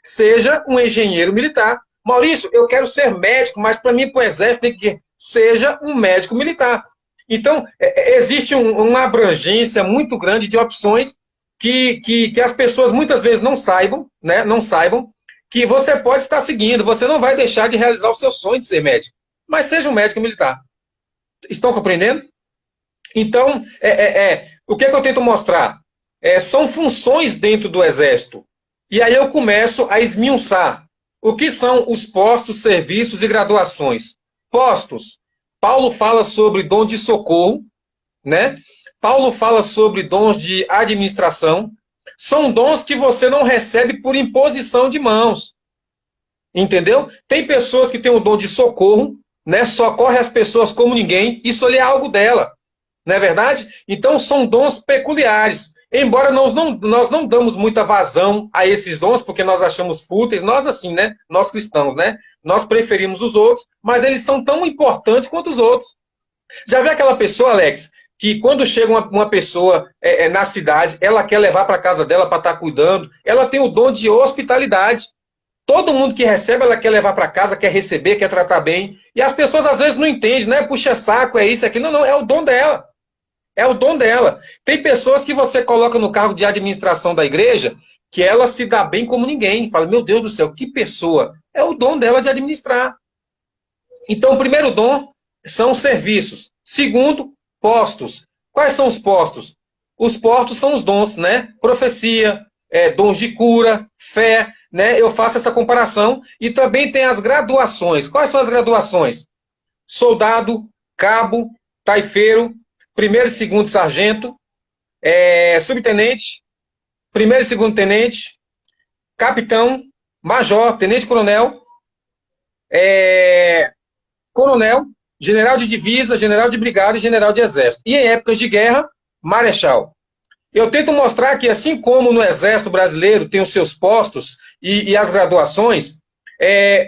Seja um engenheiro militar. Maurício, eu quero ser médico, mas para mim, para o Exército, tem que seja um médico militar. Então, existe uma abrangência muito grande de opções que as pessoas muitas vezes não saibam, né? Não saibam que você pode estar seguindo. Você não vai deixar de realizar o seu sonho de ser médico, mas seja um médico militar. Estão compreendendo? Então, o que eu tento mostrar? São funções dentro do Exército. E aí eu começo a esmiuçar o que são os postos, serviços e graduações. Postos. Paulo fala sobre dom de socorro, né? Paulo fala sobre dons de administração. São dons que você não recebe por imposição de mãos. Entendeu? Tem pessoas que têm o dom de socorro, né? Socorre as pessoas como ninguém. Isso ali é algo dela. Não é verdade? Então são dons peculiares. Embora nós não damos muita vazão a esses dons, porque nós achamos fúteis, nós assim, né? Nós cristãos, né? Nós preferimos os outros, mas eles são tão importantes quanto os outros. Já viu aquela pessoa, Alex, que quando chega uma pessoa na cidade, ela quer levar para casa dela para estar cuidando, ela tem o dom de hospitalidade. Todo mundo que recebe, ela quer levar para casa, quer receber, quer tratar bem. E as pessoas às vezes não entendem, não é puxa saco, é isso, é aquilo. Não, é o dom dela. É o dom dela. Tem pessoas que você coloca no cargo de administração da igreja que ela se dá bem como ninguém. Fala, meu Deus do céu, que pessoa. É o dom dela de administrar. Então, o primeiro dom são serviços. Segundo, postos. Quais são os postos? Os postos são os dons, né? Profecia, dons de cura, fé, né? Eu faço essa comparação. E também tem as graduações. Quais são as graduações? Soldado, cabo, taifeiro, primeiro e segundo sargento, subtenente, primeiro e segundo tenente, capitão, major, tenente-coronel, coronel, general de divisa, general de brigada e general de exército. E em épocas de guerra, marechal. Eu tento mostrar que, assim como no exército brasileiro tem os seus postos e as graduações,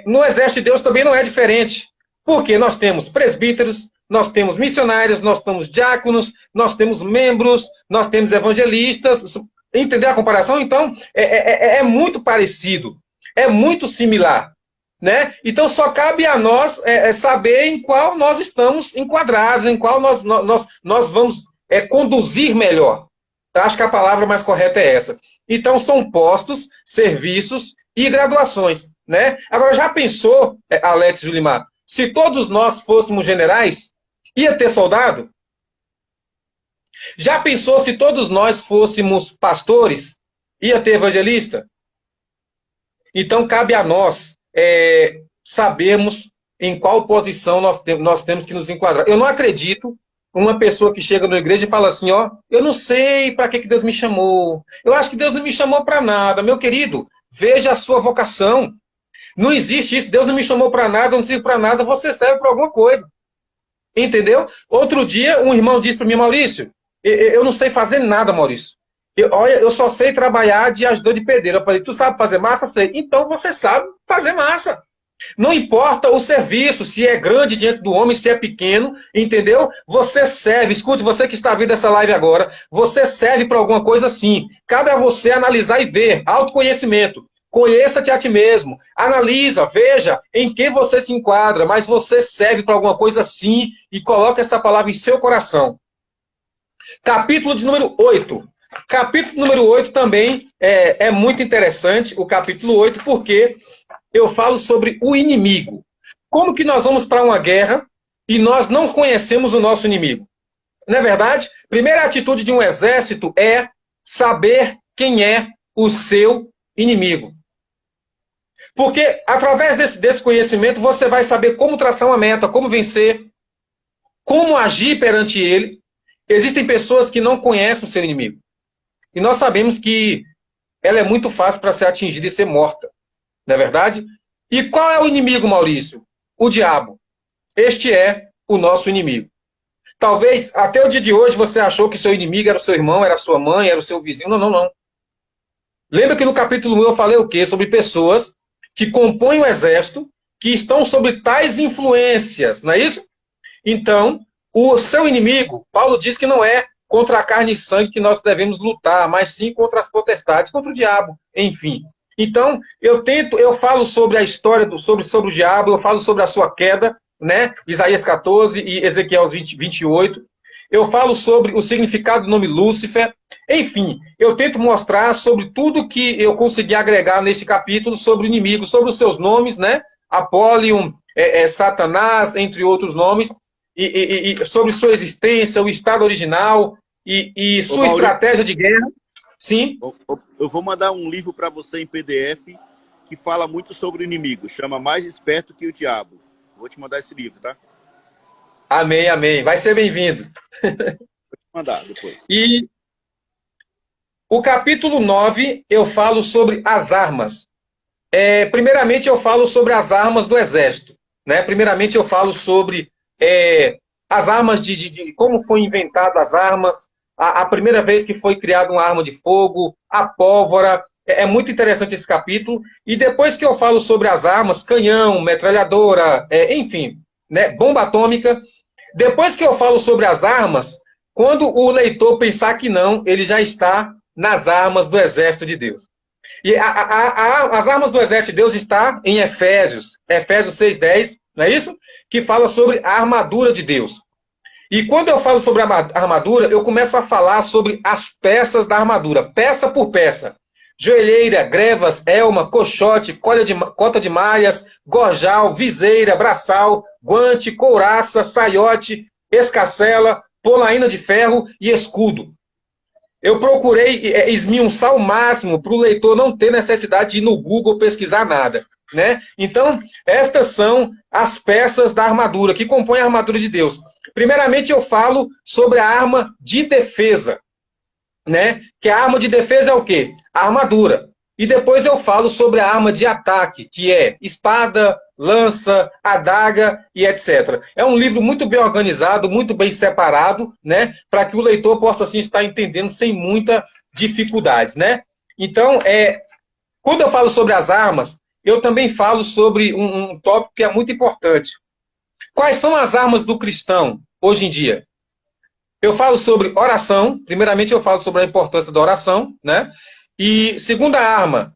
no exército de Deus também não é diferente. Porque nós temos presbíteros, nós temos missionários, nós temos diáconos, nós temos membros, nós temos evangelistas. Entendeu a comparação? Então, é muito parecido, é muito similar. Né? Então, só cabe a nós saber em qual nós estamos enquadrados, em qual nós vamos conduzir melhor. Acho que a palavra mais correta é essa. Então, são postos, serviços e graduações. Né? Agora, já pensou, Alex Julimar, se todos nós fôssemos generais, ia ter soldado? Já pensou se todos nós fôssemos pastores? Ia ter evangelista? Então, cabe a nós sabermos em qual posição nós temos que nos enquadrar. Eu não acredito uma pessoa que chega na igreja e fala assim, ó, eu não sei para que Deus me chamou. Eu acho que Deus não me chamou para nada. Meu querido, veja a sua vocação. Não existe isso. Deus não me chamou para nada, não serve para nada, você serve para alguma coisa. Entendeu? Outro dia, um irmão disse para mim, Maurício, Eu não sei fazer nada, Maurício. Olha, eu só sei trabalhar de ajudante de pedreiro. Eu falei, tu sabe fazer massa? Sei. Então você sabe fazer massa. Não importa o serviço, se é grande diante do homem, se é pequeno, entendeu? Você serve, escute, você que está vendo essa live agora, você serve para alguma coisa sim. Cabe a você analisar e ver, autoconhecimento. Conheça-te a ti mesmo, analisa, veja em que você se enquadra, mas você serve para alguma coisa sim e coloca esta palavra em seu coração. Capítulo de número 8. Capítulo número 8 também é muito interessante, o capítulo 8, porque eu falo sobre o inimigo. Como que nós vamos para uma guerra e nós não conhecemos o nosso inimigo? Não é verdade? Primeira atitude de um exército é saber quem é o seu inimigo. Porque através desse conhecimento você vai saber como traçar uma meta, como vencer, como agir perante ele. Existem pessoas que não conhecem o seu inimigo. E nós sabemos que ela é muito fácil para ser atingida e ser morta. Não é verdade? E qual é o inimigo, Maurício? O diabo. Este é o nosso inimigo. Talvez até o dia de hoje você achou que seu inimigo era o seu irmão, era a sua mãe, era o seu vizinho. Não, não, não. Lembra que no capítulo 1 eu falei o quê? Sobre pessoas que compõem o exército, que estão sob tais influências, não é isso? Então, o seu inimigo, Paulo diz que não é contra a carne e sangue que nós devemos lutar, mas sim contra as potestades, contra o diabo, enfim. Então, eu falo sobre a história, sobre o diabo, eu falo sobre a sua queda, né? Isaías 14 e Ezequiel 28. Eu falo sobre o significado do nome Lúcifer. Enfim, eu tento mostrar sobre tudo que eu consegui agregar neste capítulo sobre o inimigo, sobre os seus nomes, né? Apolion, Satanás, entre outros nomes, e sobre sua existência, o estado original e sua estratégia de guerra. Sim. Eu vou mandar um livro para você em PDF que fala muito sobre o inimigo. Chama Mais Esperto que o Diabo. Vou te mandar esse livro, tá? Amém, amém. Vai ser bem-vindo. Vou te mandar depois. E o capítulo 9, eu falo sobre as armas. Primeiramente, eu falo sobre as armas do exército. Né? Primeiramente, eu falo sobre as armas de como foi inventada as armas, a primeira vez que foi criada uma arma de fogo, a pólvora. É muito interessante esse capítulo. E depois que eu falo sobre as armas, canhão, metralhadora, enfim, né, bomba atômica. Depois que eu falo sobre as armas, quando o leitor pensar que não, ele já está nas armas do exército de Deus. E as armas do exército de Deus está em Efésios 6:10, não é isso? Que fala sobre a armadura de Deus. E quando eu falo sobre a armadura, eu começo a falar sobre as peças da armadura, peça por peça. Joelheira, grevas, elma, coxote, cota de malhas, gorjal, viseira, braçal, guante, couraça, saiote, escacela, polaina de ferro e escudo. Eu procurei esmiuçar ao máximo para o leitor não ter necessidade de ir no Google pesquisar nada. Né? Então, estas são as peças da armadura, que compõem a armadura de Deus. Primeiramente, eu falo sobre a arma de defesa. Né? Que a arma de defesa é o quê? A armadura. E depois eu falo sobre a arma de ataque, que é espada, lança, adaga e etc. É um livro muito bem organizado, muito bem separado, né? Para que o leitor possa assim estar entendendo sem muita dificuldade, né? Então, quando eu falo sobre as armas, eu também falo sobre um tópico que é muito importante. Quais são as armas do cristão hoje em dia? Eu falo sobre oração. Primeiramente, eu falo sobre a importância da oração, né? E segunda arma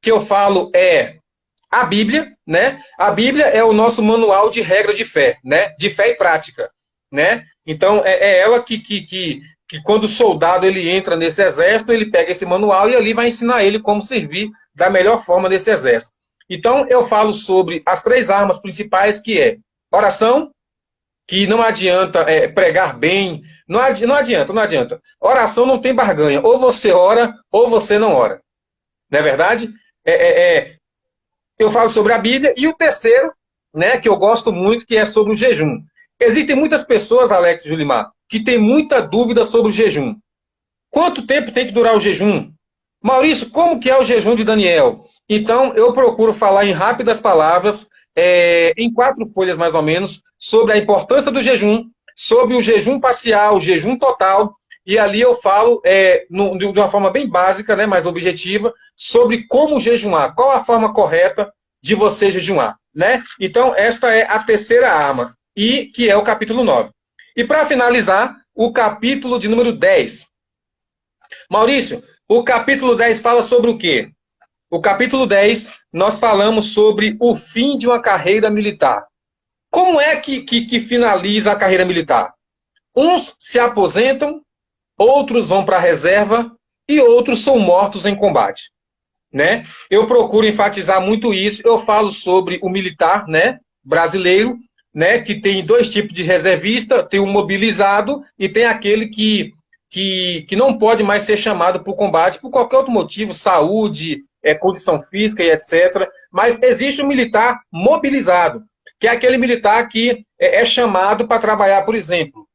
que eu falo é a Bíblia, né? A Bíblia é o nosso manual de regra de fé, né? De fé e prática, né? Então, é ela que quando o soldado ele entra nesse exército, ele pega esse manual e ali vai ensinar ele como servir da melhor forma nesse exército. Então, eu falo sobre as 3 armas principais, que é oração, que não adianta pregar bem, não adianta. Oração não tem barganha, ou você ora, ou você não ora. Não é verdade? Eu falo sobre a Bíblia, e o terceiro, né, que eu gosto muito, que é sobre o jejum. Existem muitas pessoas, Alex e Julimar, que têm muita dúvida sobre o jejum. Quanto tempo tem que durar o jejum? Maurício, como que é o jejum de Daniel? Então, eu procuro falar em rápidas palavras, em 4 folhas mais ou menos, sobre a importância do jejum, sobre o jejum parcial, o jejum total e ali eu falo de uma forma bem básica, né, mais objetiva, sobre como jejuar, qual a forma correta de você jejuar, né? Então, esta é a terceira arma, e que é o capítulo 9. E para finalizar, o capítulo de número 10. Maurício, o capítulo 10 fala sobre o quê? O capítulo 10, nós falamos sobre o fim de uma carreira militar. Como é que finaliza a carreira militar? Uns se aposentam, outros vão para a reserva e outros são mortos em combate, né? Eu procuro enfatizar muito isso. Eu falo sobre o militar, né, brasileiro, né, que tem dois tipos de reservista, tem o mobilizado e tem aquele que não pode mais ser chamado para o combate por qualquer outro motivo, saúde, condição física e etc. Mas existe o militar mobilizado, que é aquele militar que é chamado para trabalhar, por exemplo,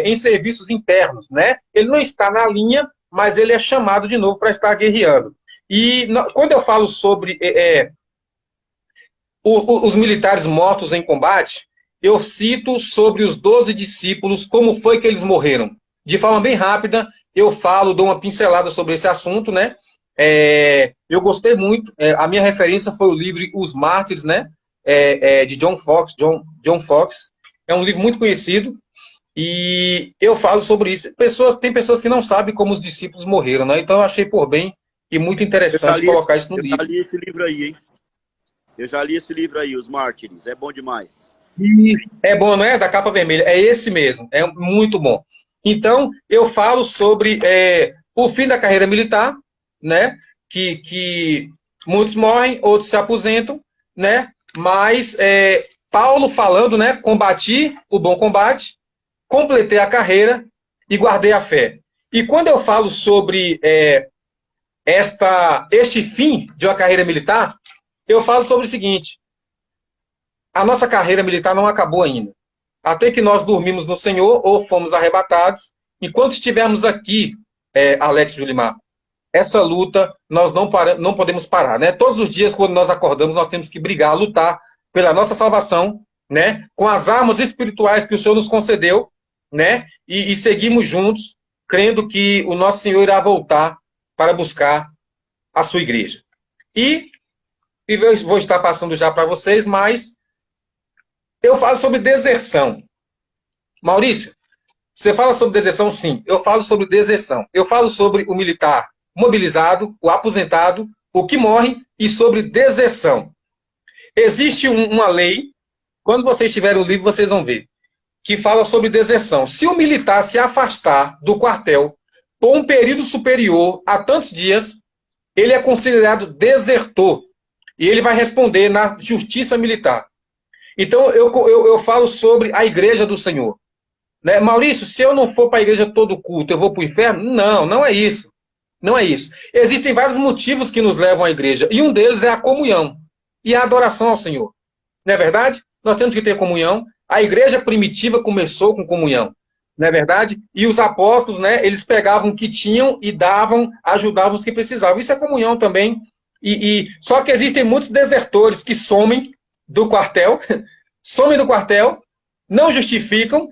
em serviços internos, né? Ele não está na linha, mas ele é chamado de novo para estar guerreando. E quando eu falo sobre os militares mortos em combate, eu cito sobre os 12 discípulos, como foi que eles morreram. De forma bem rápida, eu dou uma pincelada sobre esse assunto, né? Eu gostei muito, a minha referência foi o livro Os Mártires, né? De John Fox. John Fox. É um livro muito conhecido, e eu falo sobre isso. Tem pessoas que não sabem como os discípulos morreram, né? Então eu achei por bem e muito interessante colocar isso no livro. Eu já li esse livro aí, hein? Eu já li esse livro aí, Os Mártires. É bom demais. É bom, não é? Da capa vermelha. É esse mesmo. É muito bom. Então, eu falo sobre o fim da carreira militar, né? Que muitos morrem, outros se aposentam, né? Mas Paulo falando, né? Combati o bom combate, completei a carreira e guardei a fé. E quando eu falo sobre este fim de uma carreira militar, eu falo sobre o seguinte: a nossa carreira militar não acabou ainda. Até que nós dormimos no Senhor ou fomos arrebatados. Enquanto estivermos aqui, Alex Julimar, essa luta nós não podemos parar, né? Todos os dias, quando nós acordamos, nós temos que brigar, lutar pela nossa salvação, né? Com as armas espirituais que o Senhor nos concedeu, né? E seguimos juntos, crendo que o nosso Senhor irá voltar para buscar a sua igreja. E eu vou estar passando já para vocês, mas eu falo sobre deserção. Maurício, você fala sobre deserção? Sim, eu falo sobre deserção. Eu falo sobre o militar mobilizado, o aposentado, o que morre, e sobre deserção. Existe uma lei, quando vocês tiverem o livro, vocês vão ver, que fala sobre deserção. Se o militar se afastar do quartel por um período superior a tantos dias, ele é considerado desertor. E ele vai responder na justiça militar. Então, eu falo sobre a igreja do Senhor. Né? Maurício, se eu não for para a igreja todo culto, eu vou para o inferno? Não, não é isso. Não é isso. Existem vários motivos que nos levam à igreja. E um deles é a comunhão e a adoração ao Senhor. Não é verdade? Nós temos que ter comunhão. A igreja primitiva começou com comunhão. Não é verdade? E os apóstolos, né, eles pegavam o que tinham e davam, ajudavam os que precisavam. Isso é comunhão também. Só que existem muitos desertores que somem do quartel, não justificam,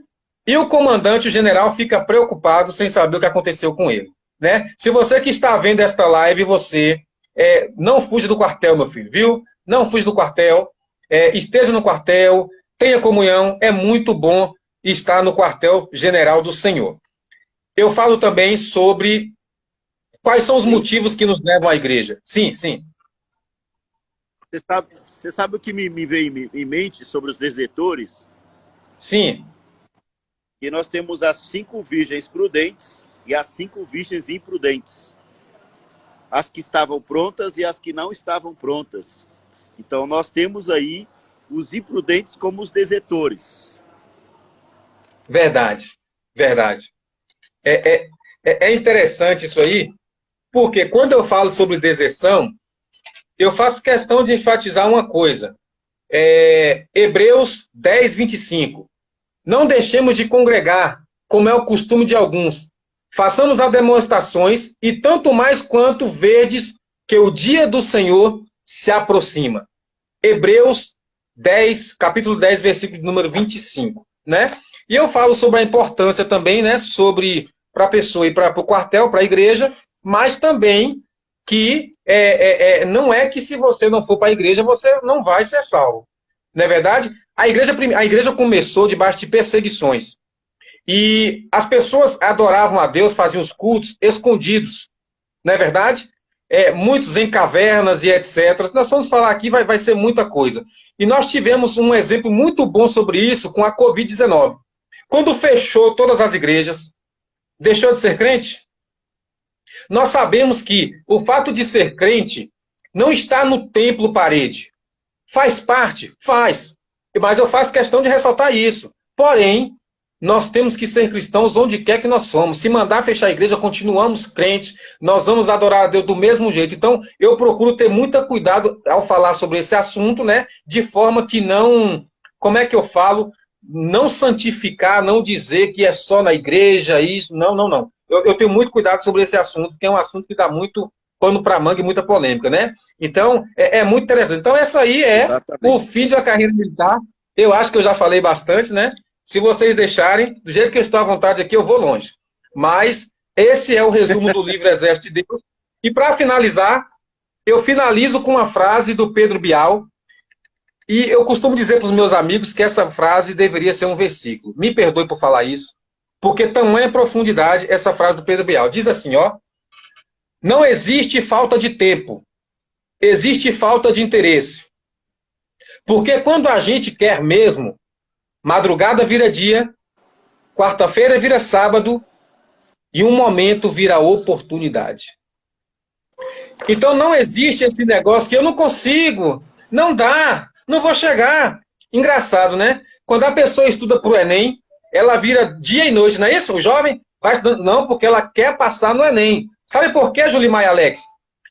e o comandante, o general, fica preocupado sem saber o que aconteceu com ele. Né? Se você que está vendo esta live, você não fuja do quartel, meu filho, viu? Não fuja do quartel, esteja no quartel, tenha comunhão, é muito bom estar no quartel general do Senhor. Eu falo também sobre quais são os motivos que nos levam à igreja. Sim, sim. Você sabe o que me veio em mente sobre os desertores? Sim. Que nós temos as 5 virgens prudentes e as 5 virgens imprudentes. As que estavam prontas e as que não estavam prontas. Então nós temos aí os imprudentes como os desertores. Verdade, verdade. É interessante isso aí, porque quando eu falo sobre deserção, eu faço questão de enfatizar uma coisa. Hebreus 10, 25. Não deixemos de congregar, como é o costume de alguns. Façamos as demonstrações, e tanto mais quanto vedes que o dia do Senhor se aproxima. Hebreus 10, capítulo 10, versículo número 25. Né? E eu falo sobre a importância também, né, sobre para a pessoa ir para o quartel, para a igreja, mas também que não é que se você não for para a igreja, você não vai ser salvo. Não é verdade? A igreja começou debaixo de perseguições. E as pessoas adoravam a Deus, faziam os cultos escondidos. Não é verdade? Muitos em cavernas e etc. Nós vamos falar aqui, vai ser muita coisa. E nós tivemos um exemplo muito bom sobre isso com a Covid-19. Quando fechou todas as igrejas, deixou de ser crente? Nós sabemos que o fato de ser crente não está no templo parede. Faz parte? Faz. Mas eu faço questão de ressaltar isso. Porém, nós temos que ser cristãos onde quer que nós fomos. Se mandar fechar a igreja, continuamos crentes. Nós vamos adorar a Deus do mesmo jeito. Então, eu procuro ter muito cuidado ao falar sobre esse assunto, né? De forma que não... Como é que eu falo? Não santificar, não dizer que é só na igreja, isso. Não, não, não. Eu tenho muito cuidado sobre esse assunto, porque é um assunto que dá muito pano para manga e muita polêmica, né? Então, é muito interessante. Então, essa aí o fim da carreira militar. Eu acho que eu já falei bastante, né? Se vocês deixarem, do jeito que eu estou à vontade aqui, eu vou longe. Mas esse é o resumo do livro Exército de Deus. E para finalizar, eu finalizo com uma frase do Pedro Bial. E eu costumo dizer para os meus amigos que essa frase deveria ser um versículo. Me perdoe por falar isso, porque tamanha profundidade essa frase do Pedro Bial. Diz assim, ó: não existe falta de tempo, existe falta de interesse. Porque quando a gente quer mesmo, madrugada vira dia, quarta-feira vira sábado, e um momento vira oportunidade. Então não existe esse negócio que eu não consigo, não dá, não vou chegar. Engraçado, né? Quando a pessoa estuda para o Enem, ela vira dia e noite, não é isso? O jovem vai estudando, não, porque ela quer passar no Enem. Sabe por quê, Julimar e Alex?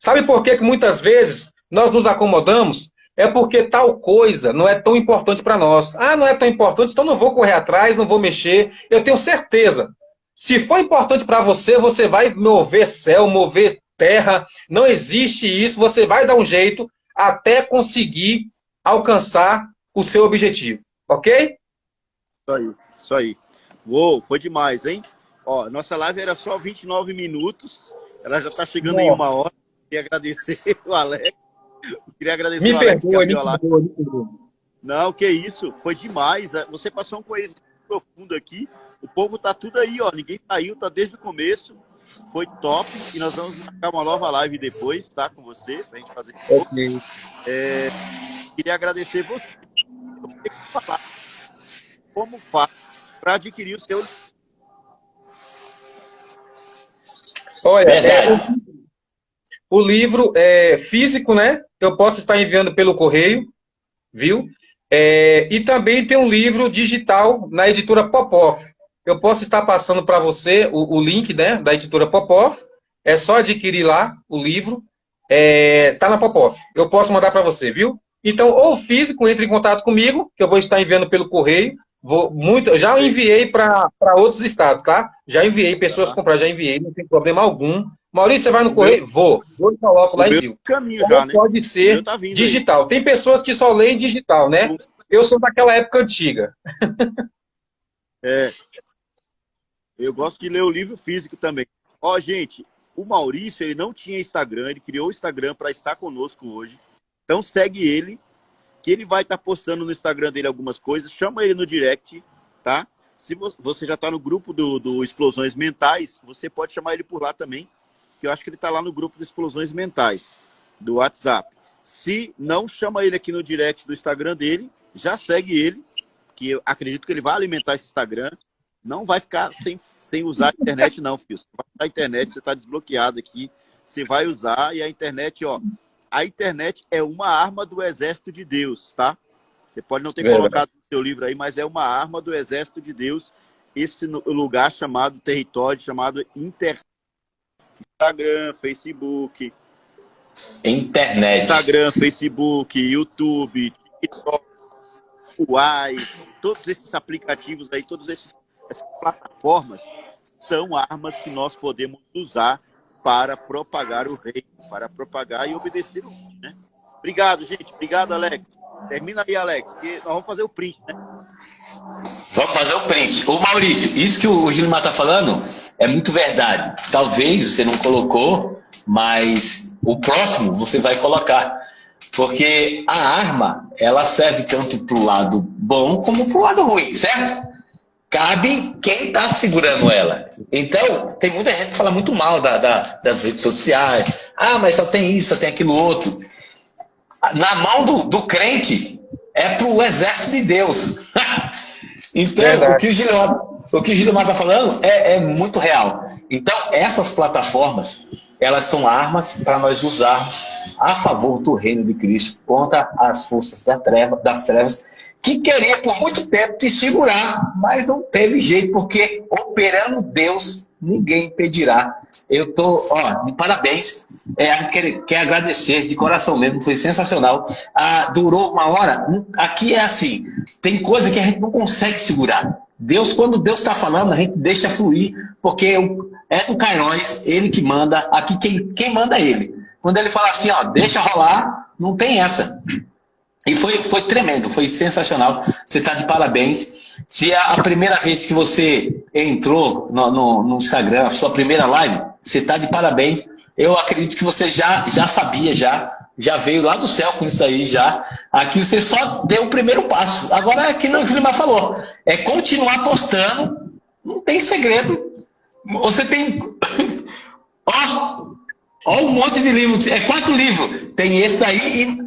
Sabe por quê que muitas vezes nós nos acomodamos? É porque tal coisa não é tão importante para nós. Ah, não é tão importante, então não vou correr atrás, não vou mexer. Eu tenho certeza. Se for importante para você, você vai mover céu, mover terra. Não existe isso. Você vai dar um jeito até conseguir alcançar o seu objetivo. Ok? Isso aí. Uou, foi demais, hein? Ó, nossa live era só 29 minutos. Ela já está chegando em 1 hora. Queria agradecer o Alex. Queria agradecer o Alex que abriu a live. Não, que isso. Foi demais. Você passou um conhecimento profundo aqui. O povo tá tudo aí, ó. Ninguém saiu, tá desde o começo. Foi top. E nós vamos marcar uma nova live depois, tá? Com você, pra gente fazer. Ok. Queria agradecer você. Eu tenho que falar como faz para adquirir o seu. Olha, o livro é físico, né? Eu posso estar enviando pelo correio, viu? E também tem um livro digital na editora Popov. Eu posso estar passando para você o link, né, da editora Popov. É só adquirir lá o livro. Tá na Popov. Eu posso mandar para você, viu? Então, ou físico, entre em contato comigo, que eu vou estar enviando pelo correio. Já enviei para outros estados, tá? Já enviei, pessoas comprar, já enviei, não tem problema algum. Maurício, você vai no correio? Vou e coloco lá e envio. Caminho já, né? Pode ser digital. Aí. Tem pessoas que só leem digital, né? Eu sou daquela época antiga. Eu gosto de ler o livro físico também. Ó, gente, o Maurício, ele não tinha Instagram, ele criou o Instagram para estar conosco hoje. Então segue ele, que ele vai estar postando no Instagram dele algumas coisas. Chama ele no direct, tá? Se você já está no grupo do Explosões Mentais, você pode chamar ele por lá também, que eu acho que ele está lá no grupo do Explosões Mentais, do WhatsApp. Se não, chama ele aqui no direct do Instagram dele, já segue ele, que eu acredito que ele vai alimentar esse Instagram. Não vai ficar sem usar a internet, não, filho. Você vai usar a internet, você está desbloqueado aqui, você vai usar, e a internet, ó, a internet é uma arma do Exército de Deus, tá? Você pode não ter colocado no seu livro aí, mas é uma arma do Exército de Deus, esse lugar chamado, território chamado internet. Instagram, Facebook. Internet. Instagram, Facebook, YouTube, TikTok, Uai, todos esses aplicativos aí, essas plataformas são armas que nós podemos usar para propagar o reino, para propagar e obedecer o reino, né? Obrigado, gente. Obrigado, Alex. Termina aí, Alex, que nós vamos fazer o print, né? Vamos fazer o print. Ô, Maurício, isso que o Gilmar tá falando é muito verdade. Talvez você não colocou, mas o próximo você vai colocar. Porque a arma, ela serve tanto para o lado bom como para o lado ruim, certo? Cabe quem está segurando ela. Então, tem muita gente que fala muito mal das redes sociais. Ah, mas só tem isso, só tem aquilo outro. Na mão do crente, é para o exército de Deus. Então, o que o Gilmar está falando é muito real. Então, essas plataformas, elas são armas para nós usarmos a favor do reino de Cristo contra as forças das trevas, que queria por muito tempo te segurar, mas não teve jeito, porque operando Deus, ninguém impedirá. Eu estou, de parabéns, quero agradecer de coração mesmo, foi sensacional. Durou 1 hora, aqui é assim, tem coisa que a gente não consegue segurar. Deus, quando Deus está falando, a gente deixa fluir, porque é do Kairos, ele que manda, aqui quem manda é ele. Quando ele fala assim, deixa rolar, não tem essa. E foi tremendo, foi sensacional. Você está de parabéns. Se é a primeira vez que você entrou no Instagram, a sua primeira live, você está de parabéns. Eu acredito que você já sabia, já veio lá do céu com isso aí, já. Aqui você só deu o primeiro passo. Agora é aquilo que o Gilmar falou. É continuar postando, não tem segredo. Você tem... Ó um monte de livros. É 4 livros. Tem esse daí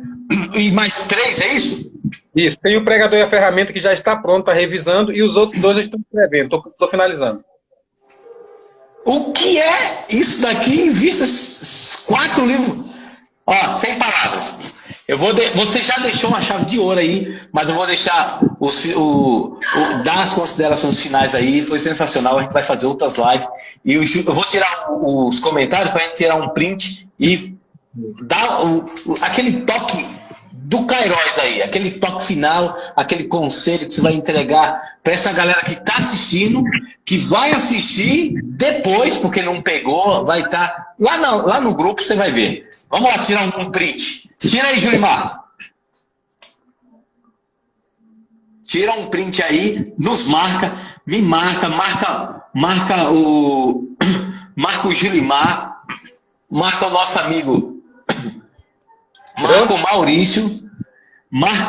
e mais 3, é isso? Isso. Tem o Pregador e a Ferramenta que já está pronto, está revisando, e os outros 2 eu estou escrevendo, estou finalizando. O que é isso daqui em vistas 4 livros? Sem palavras. Você já deixou uma chave de ouro aí, mas eu vou deixar dar as considerações finais aí. Foi sensacional. A gente vai fazer outras lives. E eu vou tirar os comentários para a gente tirar um print e dar aquele toque do Kairos aí, aquele toque final, aquele conselho que você vai entregar para essa galera que está assistindo, que vai assistir depois, porque não pegou, vai estar lá no grupo, você vai ver. Vamos lá tirar um print. Tira aí, Julimar. Tira um print aí, nos marca, me marca o Julimar, marca o nosso amigo Marca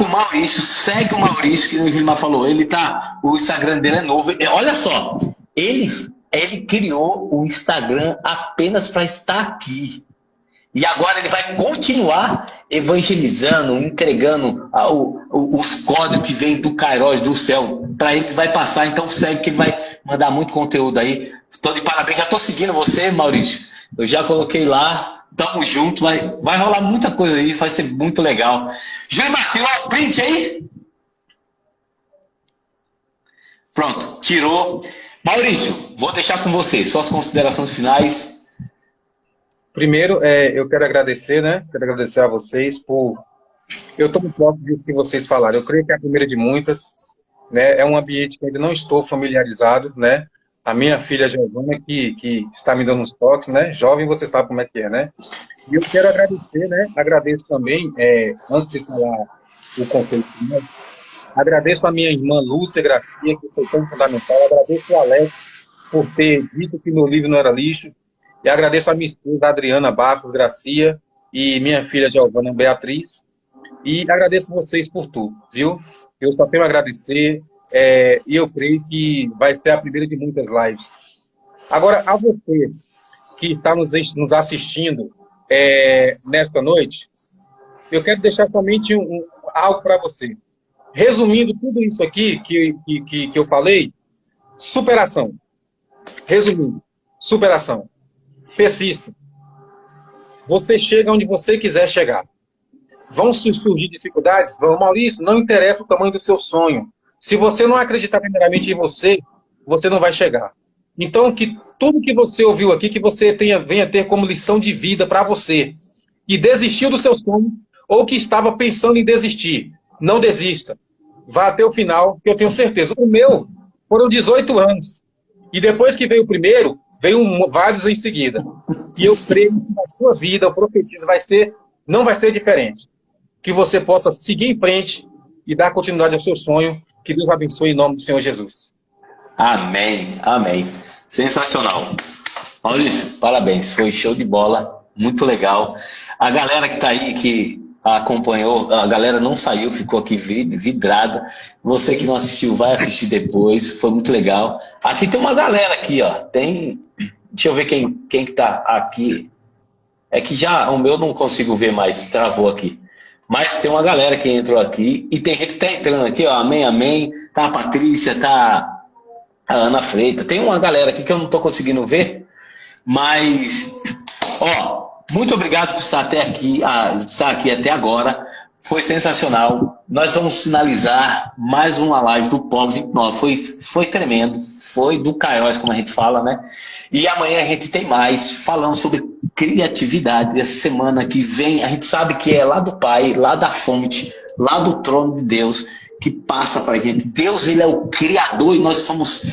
o Maurício, segue o Maurício, que o Gilmar falou, o Instagram dele é novo. Olha só, ele criou o Instagram apenas para estar aqui. E agora ele vai continuar evangelizando, entregando os códigos que vêm do Kairos, do céu, para ele que vai passar. Então segue que ele vai mandar muito conteúdo aí. Estou de parabéns, já estou seguindo você, Maurício. Eu já coloquei lá. Tamo junto, vai rolar muita coisa aí, vai ser muito legal. Gilmar, tirou o print aí? Pronto, tirou. Maurício, vou deixar com você, suas considerações finais. Primeiro, eu quero agradecer, né? Quero agradecer a vocês por... Eu estou muito próximo disso que vocês falaram. Eu creio que é a primeira de muitas, né? É um ambiente que ainda não estou familiarizado, né? A minha filha Giovana, que está me dando uns toques, né? Jovem, você sabe como é que é, né? E eu quero agradecer, né? Agradeço também, antes de falar o conselho final, agradeço a minha irmã Lúcia Gracia, que foi tão fundamental. Agradeço o Alex por ter dito que meu livro não era lixo. E agradeço a minha esposa, Adriana Bastos Gracia, e minha filha Giovana Beatriz. E agradeço vocês por tudo, viu? Eu só tenho a agradecer. E eu creio que vai ser a primeira de muitas lives. Agora, a você que está nos assistindo nesta noite, eu quero deixar somente algo para você. Resumindo tudo isso aqui que eu falei, superação. Resumindo, superação. Persista. Você chega onde você quiser chegar. Vão surgir dificuldades? Vão, Maurício, não interessa o tamanho do seu sonho. Se você não acreditar primeiramente em você, você não vai chegar. Então, que tudo que você ouviu aqui, que você venha ter como lição de vida para você, que desistiu do seu sonho, ou que estava pensando em desistir, não desista. Vá até o final, que eu tenho certeza. O meu foram 18 anos. E depois que veio o primeiro, veio vários em seguida. E eu creio que na sua vida, o profetismo não vai ser diferente. Que você possa seguir em frente e dar continuidade ao seu sonho. Que Deus abençoe em nome do Senhor Jesus. Amém, amém. Sensacional. Maurício, parabéns. Foi show de bola. Muito legal. A galera que está aí, que acompanhou, a galera não saiu, ficou aqui vidrada. Você que não assistiu, vai assistir depois. Foi muito legal. Aqui tem uma galera aqui, ó. Deixa eu ver quem que tá aqui. É que já o meu não consigo ver mais, travou aqui. Mas tem uma galera que entrou aqui e tem gente que tá entrando aqui, ó. Amém, amém. Tá a Patrícia, tá a Ana Freitas. Tem uma galera aqui que eu não tô conseguindo ver. Mas, ó, muito obrigado por estar estar aqui até agora. Foi sensacional. Nós vamos finalizar mais uma live do Polo 29. Foi tremendo. Foi do Kairos, como a gente fala, né? E amanhã a gente tem mais, falando sobre criatividade. Essa semana que vem, a gente sabe que é lá do Pai, lá da fonte, lá do trono de Deus, que passa para a gente. Deus, ele é o Criador e nós somos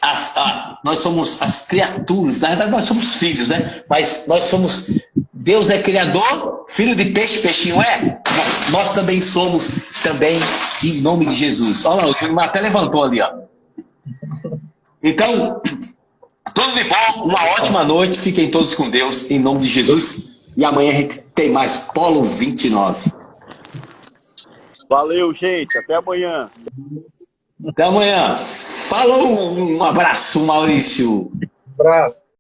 as criaturas. Na verdade, nós somos filhos, né? Mas nós somos... Deus é Criador, filho de peixe, peixinho é. Nós também somos, em nome de Jesus. Olha lá, o Júnior até levantou ali, ó. Então, tudo de bom, uma ótima noite. Fiquem todos com Deus, em nome de Jesus. E amanhã a gente tem mais Polo 29. Valeu, gente. Até amanhã. Até amanhã. Falou, um abraço, Maurício. Um abraço.